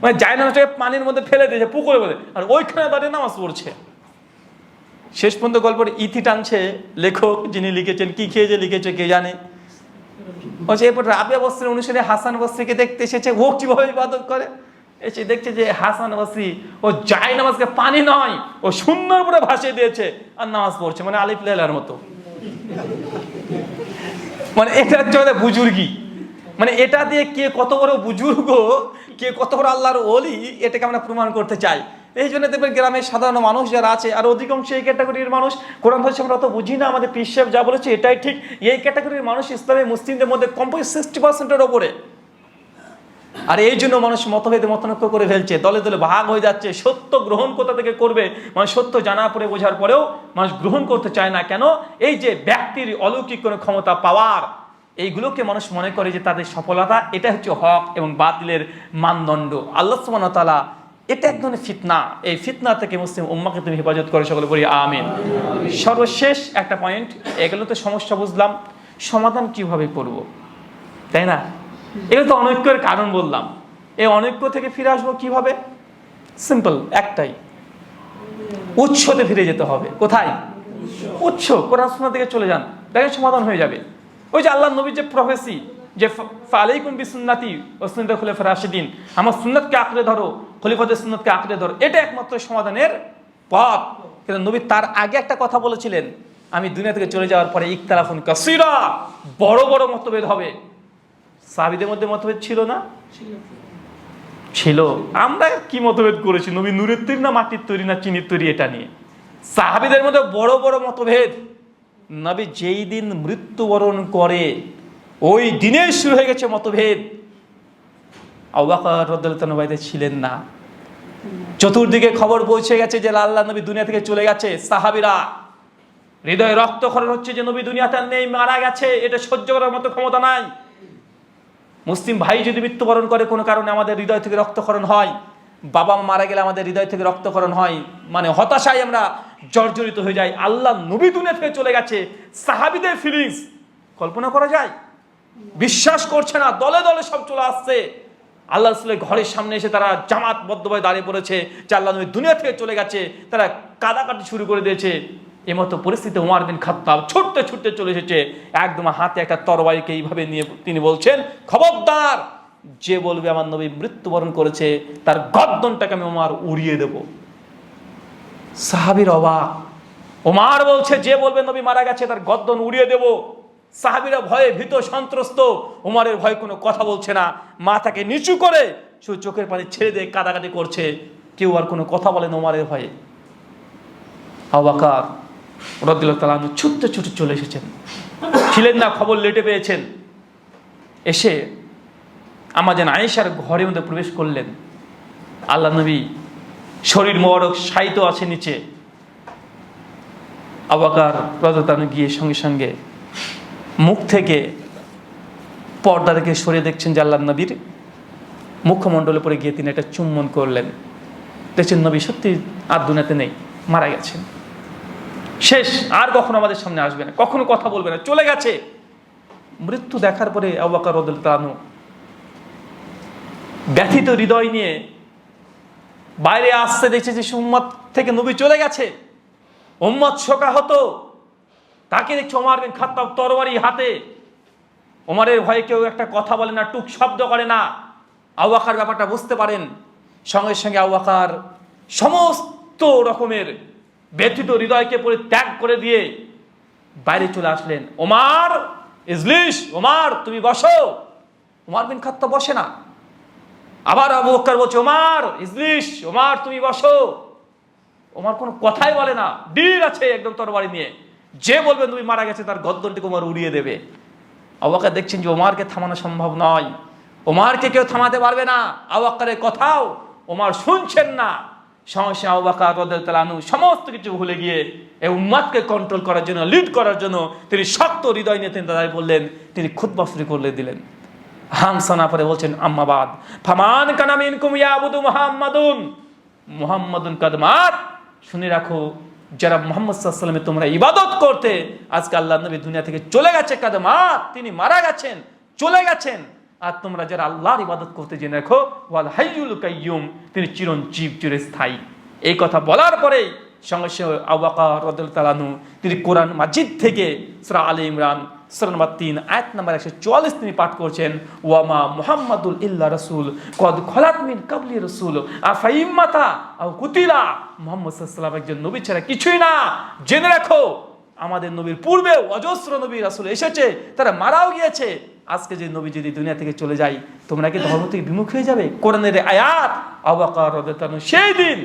মানে জায়নামাজটাকে পানির মধ্যে ফেলে দিয়েছে পুকুরের মধ্যে, আর ওইখানে দাঁড়িয়ে নামাজ পড়ছে। শেষ পর্যন্ত গল্পের ইতি টানছে লেখক, যিনি লিখেছেন, কি খেয়ে যে লিখেছে কে জানে। বলছে এরপর রাবিয়া বসরির অনুসারে হাসান বসরিকে দেখতে এসেছে, ও কিভাবে ইবাদত করে। এসে দেখছে যে হাসান বসরি ও জায়নামাজকে পানি নয়, ও সুন্দর করে ভাসিয়ে দিয়েছে আর নামাজ পড়ছে, মানে আলিফ লাইলার মতো। মানে এটা হচ্ছে বুজুর্গি, মানে এটা দিয়ে কে কত বড় বুজুর্গ, কে কত বড় আল্লাহর ওলি, এটাকে আমরা প্রমাণ করতে চাই। এই জন্য দেখবেন গ্রামের সাধারণ মানুষ যারা আছে, আর অধিকাংশ এই ক্যাটাগরির মানুষ, কোরআন হাদিস আমরা অত বুঝি না, আমাদের পীর সাহেব যা বলেছে এটাই ঠিক, এই ক্যাটাগরির মানুষ ইসলামী মুসলিমদের মধ্যে কমপক্ষে 60%-এর ওপরে। আর এই জন্য মানুষ মতভেদে মতানৈক্য করে ফেলছে, দলে দলে ভাগ হয়ে যাচ্ছে। সত্য গ্রহণ কোথা থেকে করবে, মানে সত্য জানা পড়ে বোঝার পরেও মানুষ গ্রহণ করতে চায় না। কেন? এই যে ব্যক্তির অলৌকিক কোনো ক্ষমতা পাওয়ার, এইগুলোকে মানুষ মনে করে যে তাদের সফলতা, এটা হচ্ছে হক এবং বাতিলের মানদণ্ড। আল্লাহ সুবহানাহু ওয়া তাআলা এটা এক ধরনের ফিতনা, এই ফিতনা থেকে মুসলিম উম্মাহকে তুমি হেফাজত করে, সকলে বলি আমিন। সর্বশেষ একটা পয়েন্ট, এগুলো তো সমস্যা বুঝলাম, সমাধান কিভাবে করব, তাই না? এগুলো তো অনৈক্যের কারণ বললাম, এই অনৈক্য থেকে ফিরে আসবো কিভাবে? সিম্পল একটাই, উৎসতে ফিরে যেতে হবে। কোথায়? উৎস, কোরআন সুন্নাহ থেকে চলে যান, দেখেন সমাধান হয়ে যাবে। ওই যে আল্লাহ নবীর যে প্রফেসি, যে ফালাইকুম বিসুন্নতি ওয়া সুন্নাতুল খুলাফায়ে রাশিদিন, আমার সুন্নাতকে আঁকড়ে ধরো, খলিফাদের সুন্নাতকে আঁকড়ে ধরো, এটা একমাত্র সমাধানের পথ। কিন্তু নবী তার আগে একটা কথা বলেছিলেন, আমি দুনিয়া থেকে চলে যাওয়ার পরে ইখতিলাফুন কাসীরা, বড় বড় মতভেদ হবে। সাহাবীদের মধ্যে মতভেদ ছিল না? ছিল। আমরা কি মতভেদ করেছি? নবী নূরের তৈরি না মাটির তৈরি না চিনির তৈরি, এটা নিয়ে সাহাবীদের মধ্যে বড় বড় মতভেদ। নবী যেই দিন মৃত্যুবরণ করে ওই দিনে শুরু হয়ে গেছে মতভেদ। আবু বকর রাদিয়াল্লাহু তাআলা বাইরে ছিলেন না, চতুর্দিকে খবর পৌঁছে গেছে যে আল্লাহ নবী দুনিয়া থেকে চলে গেছে। সাহাবীরা হৃদয়ে রক্তক্ষরণ হচ্ছে যে নবী দুনিয়াতে নেই, মারা গেছে, এটা সহ্য করার মতো ক্ষমতা নাই। মুসলিম ভাই যদি মৃত্যুবরণ করে কোনো কারণে, আমাদের হৃদয় থেকে রক্তক্ষরণ হয়, বাবা মা মারা গেলে আমাদের হৃদয় থেকে রক্তক্ষরণ হয়, মানে হতাশায় আমরা জর্জরিত হয়ে যাই। আল্লাহ নবী দুনিয়া থেকে চলে গেছে, সাহাবীদের ফিলিংস কল্পনা করা যায়? বিশ্বাস করছে না, দলে দলে সব চলে আসছে। আল্লাহ রাসূলের ঘরের সামনে এসে তারা জামাতবদ্ধভাবে দাঁড়িয়ে পড়েছে যে আল্লাহ নবী দুনিয়া থেকে চলে গেছে, তারা কাদাকাটি শুরু করে দিয়েছে। এমতো পরিস্থিতিতে ওমর বিন খাত্তাব ছুটতে ছুটতে চলে এসেছে, একদম হাতে একটা তরবারিকে এইভাবে নিয়ে তিনি বলছেন, খবরদার, যে বলবে আমার নবী মৃত্যুবরণ করেছে তার গর্দনটাকে আমি ওমর উড়িয়ে দেব। সাহাবীর অবাক, ওমর বলছে যে বলবে নবী মারা গেছে তার গর্দন উড়িয়ে দেব। সাহাবীরা ভয়ে ভীত সন্ত্রস্ত, ওমরের ভয়ে কোনো কথা বলছে না, মাথাকে নিচু করে শুধু চোখের পানি ছেড়ে দিয়ে কাঁদাকাটি করছে, কেউ আর কোনো কথা বলেন ওমরের ভয়ে। আবু বকর রাদিয়াল্লাহু তাআলা আনহু ছুটতে ছুটে চলে এসেছেন, ছিলেন না, খবর লেটে পেয়েছেন, এসে আমাদের আয়েশার ঘরের মধ্যে প্রবেশ করলেন। আল্লাহ নবী শরীর মোবারক শায়িত আছে নিচে। আবু বকর রাদিয়াল্লাহু তাআলা গিয়ে সঙ্গে সঙ্গে মুখ থেকে পর্দা থেকে সরিয়ে দেখছেন যে আল্লাহ নবীর মুখমণ্ডলে পড়ে গিয়ে তিনি একটা চুম্বন করলেন। দেখছেন নবী সত্যি আর দুনিয়াতে নেই, মারা গেছেন, শেষ, আর কখনো আমাদের সামনে আসবে না, কখনো কথা বলবে না, চলে গেছে। মৃত্যু দেখার পরে আবু বকর রাদিয়াল্লাহু তাআলা ব্যথিত হৃদয় নিয়ে বাইরে আসতে দেখছে যে উম্মত থেকে নবী চলে গেছে, উম্মত শোকাহত। তাকে দেখছে ওমর বিন খাত্তাব তরবারি হাতে। ওমরের ভয়ে কেউ একটা কথা বলে না, টুক শব্দ করে না। আবু বকর ব্যাপারটা বুঝতে পারেন, সঙ্গে সঙ্গে আবু বকর সমস্ত রকমের ব্যথিত হৃদয়কে পরিত্যাগ করে দিয়ে বাইরে চলে আসলেন। ওমর ইজলিস, ওমর তুমি বসো। ওমর বিন খাত্তাব বসে না। আবার আবু বকর বলছে ওমর ইজলিস, ওমর তুমি বসো। ওমর কোনো কথাই বলে না, বীর আছে একদম তরবারি নিয়ে, যে বলবে তুমি মারা গেছে তার গর্দনটিকে ওমর উড়িয়ে দেবে। আবু বকর দেখছেন যে ওমরকে থামানো সম্ভব নয়, ওমরকে কেউ থামাতে পারবে না। আবু বকরের কথাও ওমর শুনছেন না। সঙ্গে আবু বকর রাদিয়াল্লাহু তাআলা আনহু সমস্ত কিছু ভুলে গিয়ে এই উম্মতকে কন্ট্রোল করার জন্য, লিড করার জন্য তিনি শক্ত হৃদয় নিয়ে তিনি দাঁড়িয়ে বললেন, তিনি খুতবা শুরু করে দিলেন। হামসানা পরে বলছেন আম্মাবাদ ফামান কানা মিনকুম ইয়াবুদু মুহাম্মাদুন মুহাম্মাদুন কাদ মাত। শুনে রাখো, যারা মুহাম্মদ সাল্লাল্লাহু আলাইহি ওয়াসাল্লামের তোমরা ইবাদত করতে, আজকে আল্লাহর নবী দুনিয়া থেকে চলে গেছে, কাদ মাত, তিনি মারা গেছেন, চলে গেছেন। আর তোমরা যারা আল্লাহর ইবাদত করতে, জেনে রাখো ওয়াল হাইয়ুল কাইয়ুম, তিনি চিরঞ্জীব, চিরস্থায়ী। এই কথা বলার পরেই সঙ্গে সঙ্গে আবু বকর রাদিয়াল্লাহু তাআলা আনহু তিনি কোরআন মাজিদ থেকে সূরা আলে ইমরান সূরা নম্বর 3 আয়াত নম্বর 144 তিনি পাঠ করছেন, ওয়ামা মুহাম্মাদুল ইল্লা রাসূল কদ খলাত মিন কাবলি রাসূল আফাইম্মাতা আও কুতিলা। মুহাম্মদ সাল্লাল্লাহু আলাইহি ওয়াসাল্লাম একজন নবী ছাড়া কিছুই না। জেনে রাখো, আমাদের নবীর পূর্বে অজস্র নবী রাসূল এসেছে, তারা মারাও গিয়েছে। আজকে যে নবী যদি দুনিয়া থেকে চলে যায়, তোমরা কি ধর্ম থেকে বিমুখ হয়ে যাবে? কোরআনের আয়াত আবু বকর রাদিয়াল্লাহু তাআলা সেই দিন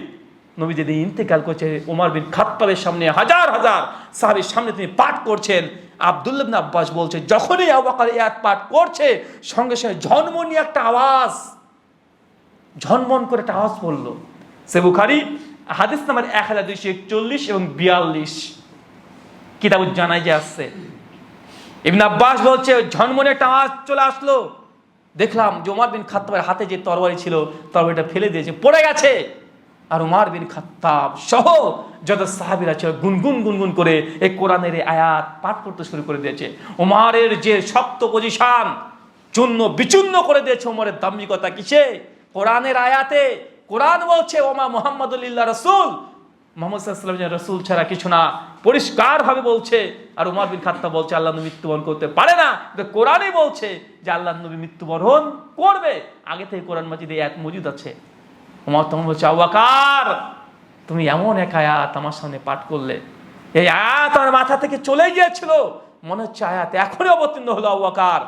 নবী যেদিন ইন্তেকাল করছে, ওমর বিন খাত্তাবের সামনে হাজার হাজার সাহাবীর সামনে তিনি পাঠ করছেন। আব্দুল্লাহ ইবনে আব্বাস বলছে, যখনই আবু বকর এই আয়াত পাঠ করছে, সঙ্গে সঙ্গে ঝনমনি একটা আওয়াজ, ঝনমন করে একটা আওয়াজ পড়লো। সে বুখারী হাদিস নাম্বার 1241 এবং 42 কিতাবুল জানাইজে আসছে। ইবনে আব্বাস বলছে, ঝনমনি একটা আওয়াজ চলে আসলো, দেখলাম যে ওমর বিন খাত্তাবের হাতে যে তরবারি ছিল, তরবারিটা ফেলে দিয়েছে, পড়ে গেছে। আর ওমর বিন খাত্তাব সহ যত সাহাবীরা ছিল গুনগুন গুনগুন করে এই কোরআনের আয়াত পাঠ করতে শুরু করে দিয়েছে। ওমরের যে শক্ত পজিশন চূর্ণ বিচূর্ণ করে দিয়েছে। ওমরের দাম্ভিকতা কিসে? কোরআনের আয়াতে। কোরআন বলছে ওমা মুহাম্মাদুল ইল্লা রাসূল, মুহাম্মদ সাল্লাল্লাহু আলাইহি ওয়াসাল্লাম রাসূল ছাড়া কিছু না, পরিষ্কার ভাবে বলছে। আর ওমর বিন খাত্তাব বলছে আল্লাহ নবী মৃত্যুবরণ করতে পারে না, কিন্তু কোরআনই বলছে যে আল্লাহ নবী মৃত্যুবরণ করবে। আগে থেকে কোরআন মাজিদে আয়াত মজুদ আছে। ওমর তখন বলছে, আবু বকর তুমি এমন এক আয়াত আমার সামনে পাঠ করলে, এই আয়াত আমার মাথা থেকে চলে গিয়েছিল, মনে হচ্ছে আয়াত এখনই অবতীর্ণ হলো। আবু বকর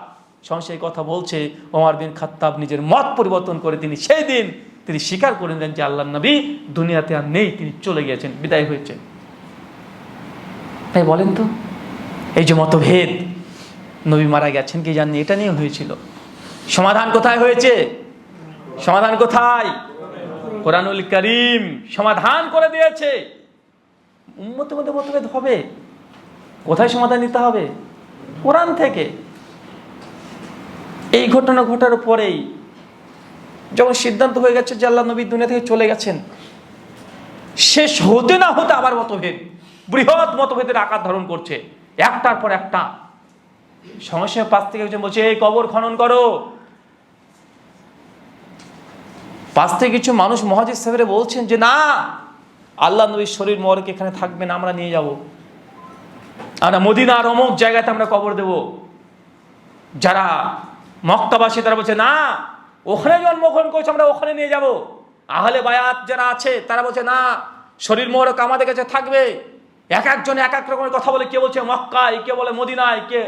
সংশয় কথা বলছে। ওমর বিন খাত্তাব নিজের মত পরিবর্তন করে তিনি সেই দিন তিনি স্বীকার করে নেন যে আল্লাহর নবী দুনিয়াতে আর নেই, তিনি চলে গিয়েছেন, বিদায় হয়েছেন। তাই বলেন তো, এই যে মতভেদ, নবী মারা গেছেন কি জানেন, এটা নিয়ে হয়েছিল। সমাধান কোথায় হয়েছে? সমাধান কোথায়? কোরআনুল কারীম সমাধান করে দিয়েছে। উম্মতের মধ্যে মতভেদ হবে, কোথায় সমাধান নিতে হবে? কোরআন থেকে। এই ঘটনা ঘটার পরেই যখন সিদ্ধান্ত হয়ে গেছে যে আল্লাহ নবী দুনিয়া থেকে চলে গেছেন, শেষ হতে না হতে আবার মতভেদ, বৃহৎ মতভেদের আকার ধারণ করছে, একটার পর একটা। সমস্যা পাশ থেকে একজন বলছে এই কবর খনন করো, পাশ থেকে কিছু মানুষ মুহাজির সাহেবরা বলছেন যে না, আল্লাহ নবীর শরীর মোবারক এখানে থাকবে না, আমরা নিয়ে যাব, আমরা মদিনার অমুক জায়গাতে আমরা কবর দেব। যারা মক্কাবাসী তারা বলছে না, ওখানে জন্মগ্রহণ করেছে, আমরা ওখানে নিয়ে যাব। আহলে বায়াত যারা আছে তারা বলছে না, শরীর মোবারক আমাদের কাছে থাকবে। এক একজন এক এক রকমের কথা বলে, কে বলছে মক্কায়, কে বলে মদিনায়, কে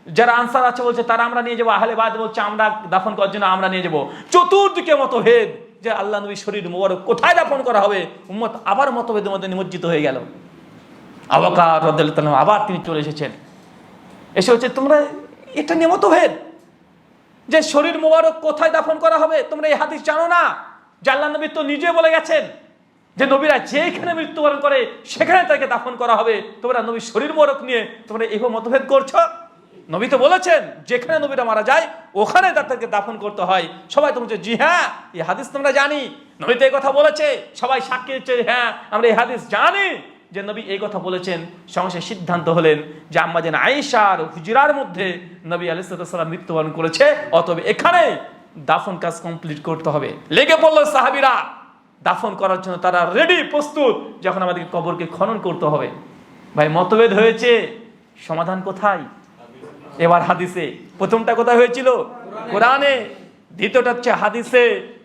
যারা আনসার আছে বলছে তারা আমরা নিয়ে যাবো, আহলে বাদ বলছে আমরা দাফন করার জন্য আমরা নিয়ে যাবো। চতুর্দিকে মতভেদ যে আল্লাহ নবীর শরীর মোবারক কোথায় দাফন করা হবে। উম্মত আবার মতভেদের মধ্যে নিমজ্জিত হয়ে গেল। আবু বকর রাদিয়াল্লাহু তাআলা আবার তিনি চলে এসেছেন, এসে হচ্ছে তোমরা এটা নিয়ে মতভেদ যে শরীর মোবারক কোথায় দাফন করা হবে, তোমরা এই হাদিস জানো না যে আল্লাহ নবী তো নিজে বলে গেছেন যে নবীরা যেখানে মৃত্যুবরণ করে সেখানে তাকে দাফন করা হবে। তোমরা নবীর শরীর মোবারক নিয়ে তোমরা এইভাবে মতভেদ করছো। নবী তো বলেছেন যেখানে নবীরা মারা যায় ওখানে তাদেরকে দাফন করতে হয়। সবাই তো বলছে জি হ্যাঁ এই হাদিস তোমরা জানি, নবী তো এই কথা বলেছে। সবাই সাক্ষী দিচ্ছে হ্যাঁ আমরা এই হাদিস জানি যে নবী এই কথা বলেছেন। সংসে সিদ্ধান্ত হলেন যে আম্মা জান আয়েশার হুজরার মধ্যে নবী আলাইহিস সালাম মৃত্যুবরণ করেছে, অতএব এখানে দাফন কাজ কমপ্লিট করতে হবে। লেগে পড়লো সাহাবীরা দাফন করার জন্য, তারা রেডি প্রস্তুত, যখন আমাদেরকে কবরকে খনন করতে হবে। ভাই মতভেদ হয়েছে, সমাধান কোথায়? এবার হাদিসে। প্রথমটা কোথায় হয়েছিল? কোরআনে। দ্বিতীয়টা হচ্ছে হাদিসে।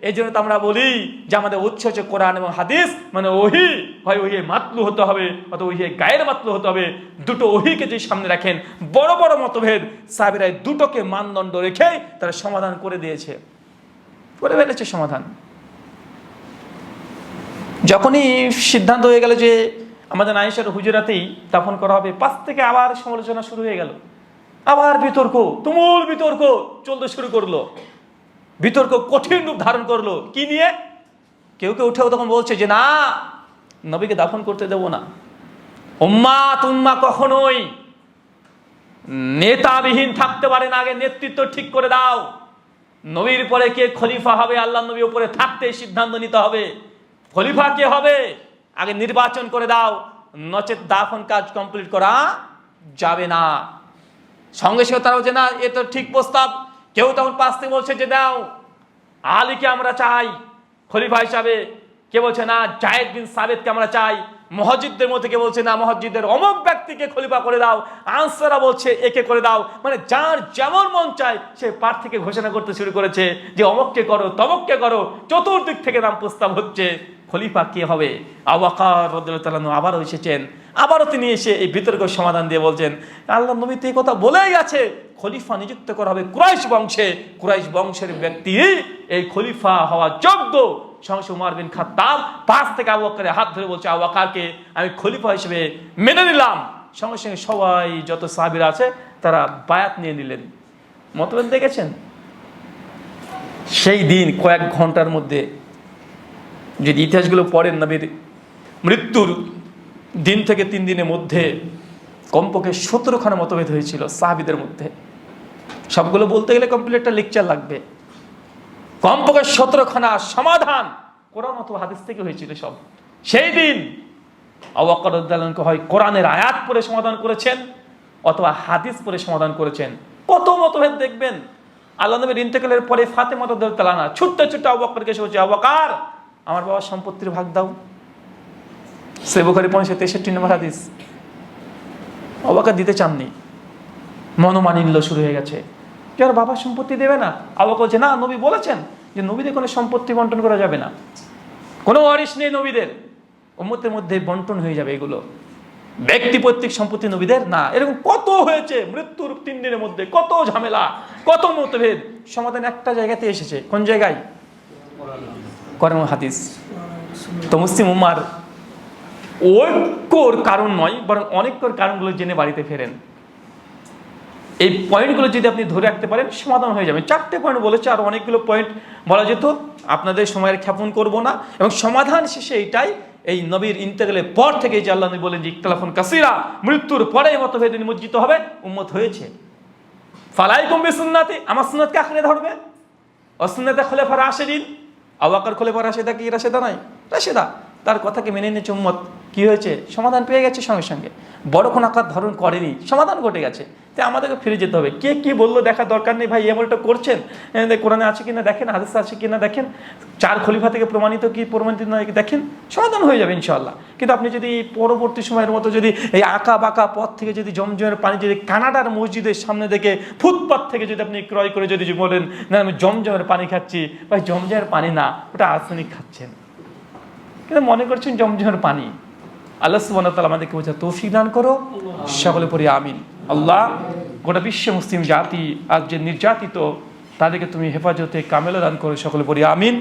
এই জন্য তো আমরা বলি যে আমাদের উৎস হচ্ছে কোরআন এবং হাদিস, মানে ওহি, হয় ওহি মাতলু হতে হবে অথবা ওহি গায়ের মাতলু হতে হবে। দুটো ওহিকে যদি সামনে রাখেন, বড় বড় মতভেদ সাহাবীরা দুটোকে মানদণ্ড রেখে তারা সমাধান করে দিয়েছে, করে ফেলেছে সমাধান। যখনই সিদ্ধান্ত হয়ে গেল যে আমাদের আয়েশার হুজরাতেই দাফন করা হবে, পাশ থেকে আবার সমালোচনা শুরু হয়ে গেল, আবার বিতর্ক, তুমুল বিতর্ক চলতে শুরু করলো। বিতর্ক কঠিন রূপ ধারণ করলো কি নিয়ে? কেউ কেউ উঠেও তখন বলছে যে না, নবীকে দাফন করতে দেব না। উম্মা কখনোই নেতাবিহীন থাকতে পারে না, আগে নেতৃত্ব ঠিক করে দাও। নবীর পরে কে খলিফা হবে, আল্লাহ নবীর উপরে থাকতে সিদ্ধান্ত নিতে হবে। খলিফা কে হবে আগে নির্বাচন করে দাও, নচেত দাফন কাজ কমপ্লিট করা যাবে না। সঙ্গে সঙ্গে তারা বলছে না এ তো ঠিক প্রস্তাব। কেউ তখন পাশ থেকে বলছে যে দাও আলীকে আমরা চাই খলিফা হিসাবে, কে বলছে না জায়েদ বিন সাবিতকে আমরা চাই। মুহাজ্জিরদের মধ্যে কে বলছে না মুহাজ্জিরদের অমুক ব্যক্তিকে খলিফা করে দাও। আনসাররা বলছে একে করে দাও। মানে যার যেমন মন চায় সে প্রার্থীকে ঘোষণা করতে শুরু করেছে যে অমুককে করো তমককে করো। চতুর্দিক থেকে নাম প্রস্তাব হচ্ছে, খলিফা কে হবে? আবু বকর রাদিয়াল্লাহু তাআলা আবারও এসেছেন, আবারও তিনি এসে এই বিতর্কের সমাধান দিয়ে বলছেন আল্লাহ নবী তো এই কথা বলেই গেছে খলিফা নিযুক্ত করা হবে কুরাইশ বংশে, কুরাইশ বংশের ব্যক্তি এই খলিফা হওয়া যোগ্য। সঙ্গে উমর বিন খাত্তাব পাশ থেকে আবু বকরের হাত ধরে বলছে আবু বকরকে আমি খলিফা হিসেবে মেনে নিলাম। সঙ্গে সঙ্গে সবাই যত সাহাবীরা আছে তারা বায়াত নিয়ে নিলেন। মতভেদ দেখেছেন? সেই দিন কয়েক ঘন্টার মধ্যে যদি ইতিহাসগুলো পড়েন, নবীর মৃত্যুর দিন থেকে 3 দিনের মধ্যে কমপক্ষে 17খানা মতভেদ হয়েছিল সাহাবীদের মধ্যে। সবগুলো বলতে গেলে কমপ্লিট একটা লেকচার লাগবে। কমপক্ষে 17খানা সমাধান কোরআন অথবা হাদিস থেকে হয়েছিল সব। সেই দিন আবু বকর রাদিয়াল্লাহু আনহু হয় কোরআনের আয়াত পড়ে সমাধান করেছেন অথবা হাদিস পড়ে সমাধান করেছেন। কত মতভেদ দেখবেন। আল্লাহ নবীর ইন্তেকালের পরে ফাতেমা রাদিয়াল্লাহু আনহা ছুটতে ছুটতে আবু বকরকে এসে বলছে আবু বকর আমার বাবার সম্পত্তির ভাগ দাও। সহিহ বুখারী 563 নম্বর হাদিস। আবু বকর দিতে চাননি, মনোমালিন্য শুরু হয়ে গেছে, যার বাবার সম্পত্তি দেবে না। আবু বকর বলছে না, নবী বলেছেন যে নবীদের কোনো সম্পত্তি বন্টন করা যাবে না, কোনো ওয়ারিশ নেই নবীদের, উম্মতের মধ্যে বন্টন হয়ে যাবে এগুলো, ব্যক্তিপৈতৃক সম্পত্তি নবীদের না। এরকম কত হয়েছে মৃত্যুর 3 দিনের মধ্যে, কত ঝামেলা, কত মতভেদ। সমাধান একটা জায়গাতে এসেছে, কোন জায়গায়? কোরআন ও হাদিস। তো মুসলিম উম্মার ঐক্যর কারণ নয়, বরং অনেকর কারণগুলো জেনে বাড়িতে ফেরেন। এই পয়েন্টগুলো যদি আপনি ধরে রাখতে পারেন সমাধান হয়ে যাবে। 4টে পয়েন্ট বলেছে, আর অনেকগুলো পয়েন্ট বলা যেত, আপনাদের সময়ের ক্ষেপণ করব না। এবং সমাধান শেষে এইটাই, এই নবীর ইন্তেকালের পর থেকে যে আল্লাহ নবী বলেন যে ইখতিলাফুন কাসীরা, মৃত্যুর পরে মতভেদে নিমজ্জিত হবে, উম্মত হয়েছে। ফালাইকুম বিসুন্নতি, আমার সুন্নাতকে আঁকড়ে ধরবে। অসুন্নাতে খলিফা রাশিদিন, আবু বকর খলিফা রাশিদা কি রাশিদা নাই? রাশিদা। তার কথাকে মেনে নিয়েছে উম্মত, কি হয়েছে? সমাধান পেয়ে গেছে সঙ্গে সঙ্গে, বড় কোন আকার ধারণ করেনি, সমাধান ঘটে গেছে। তাই আমাদেরকে ফিরে যেতে হবে। কে কি বললো দেখার দরকার নেই ভাই, এমনটা করছেন কোরআনে আছে কিনা দেখেন, হাদিসে আছে কিনা দেখেন, 4 খলিফা থেকে প্রমাণিত কি প্রমাণিত নয় দেখেন, সমাধান হয়ে যাবে ইনশাআল্লাহ। কিন্তু আপনি যদি পরবর্তী সময়ের মতো যদি এই আঁকা বাঁকা পথ থেকে যদি জমজমের পানি যদি কানাডার মসজিদের সামনে থেকে ফুটপাথ থেকে যদি আপনি ক্রয় করে যদি বলেন না আমি জমজমের পানি খাচ্ছি, ভাই জমজমের পানি না, ওটা আর্সেনিক খাচ্ছেন, কিন্তু মনে করছেন জমজমের পানি। আল্লাহ সুবহানাহু ওয়া তাআলা আমাদেরকে বোঝার তৌফিক দান করো, সকলে পড়ি আমিন। আল্লাহ গোটা বিশ্ব মুসলিম জাতি আজ যে নির্যাতিত, তাদেরকে তুমি হেফাজতে কামেলা দান করো, সকলে বলি আমিন।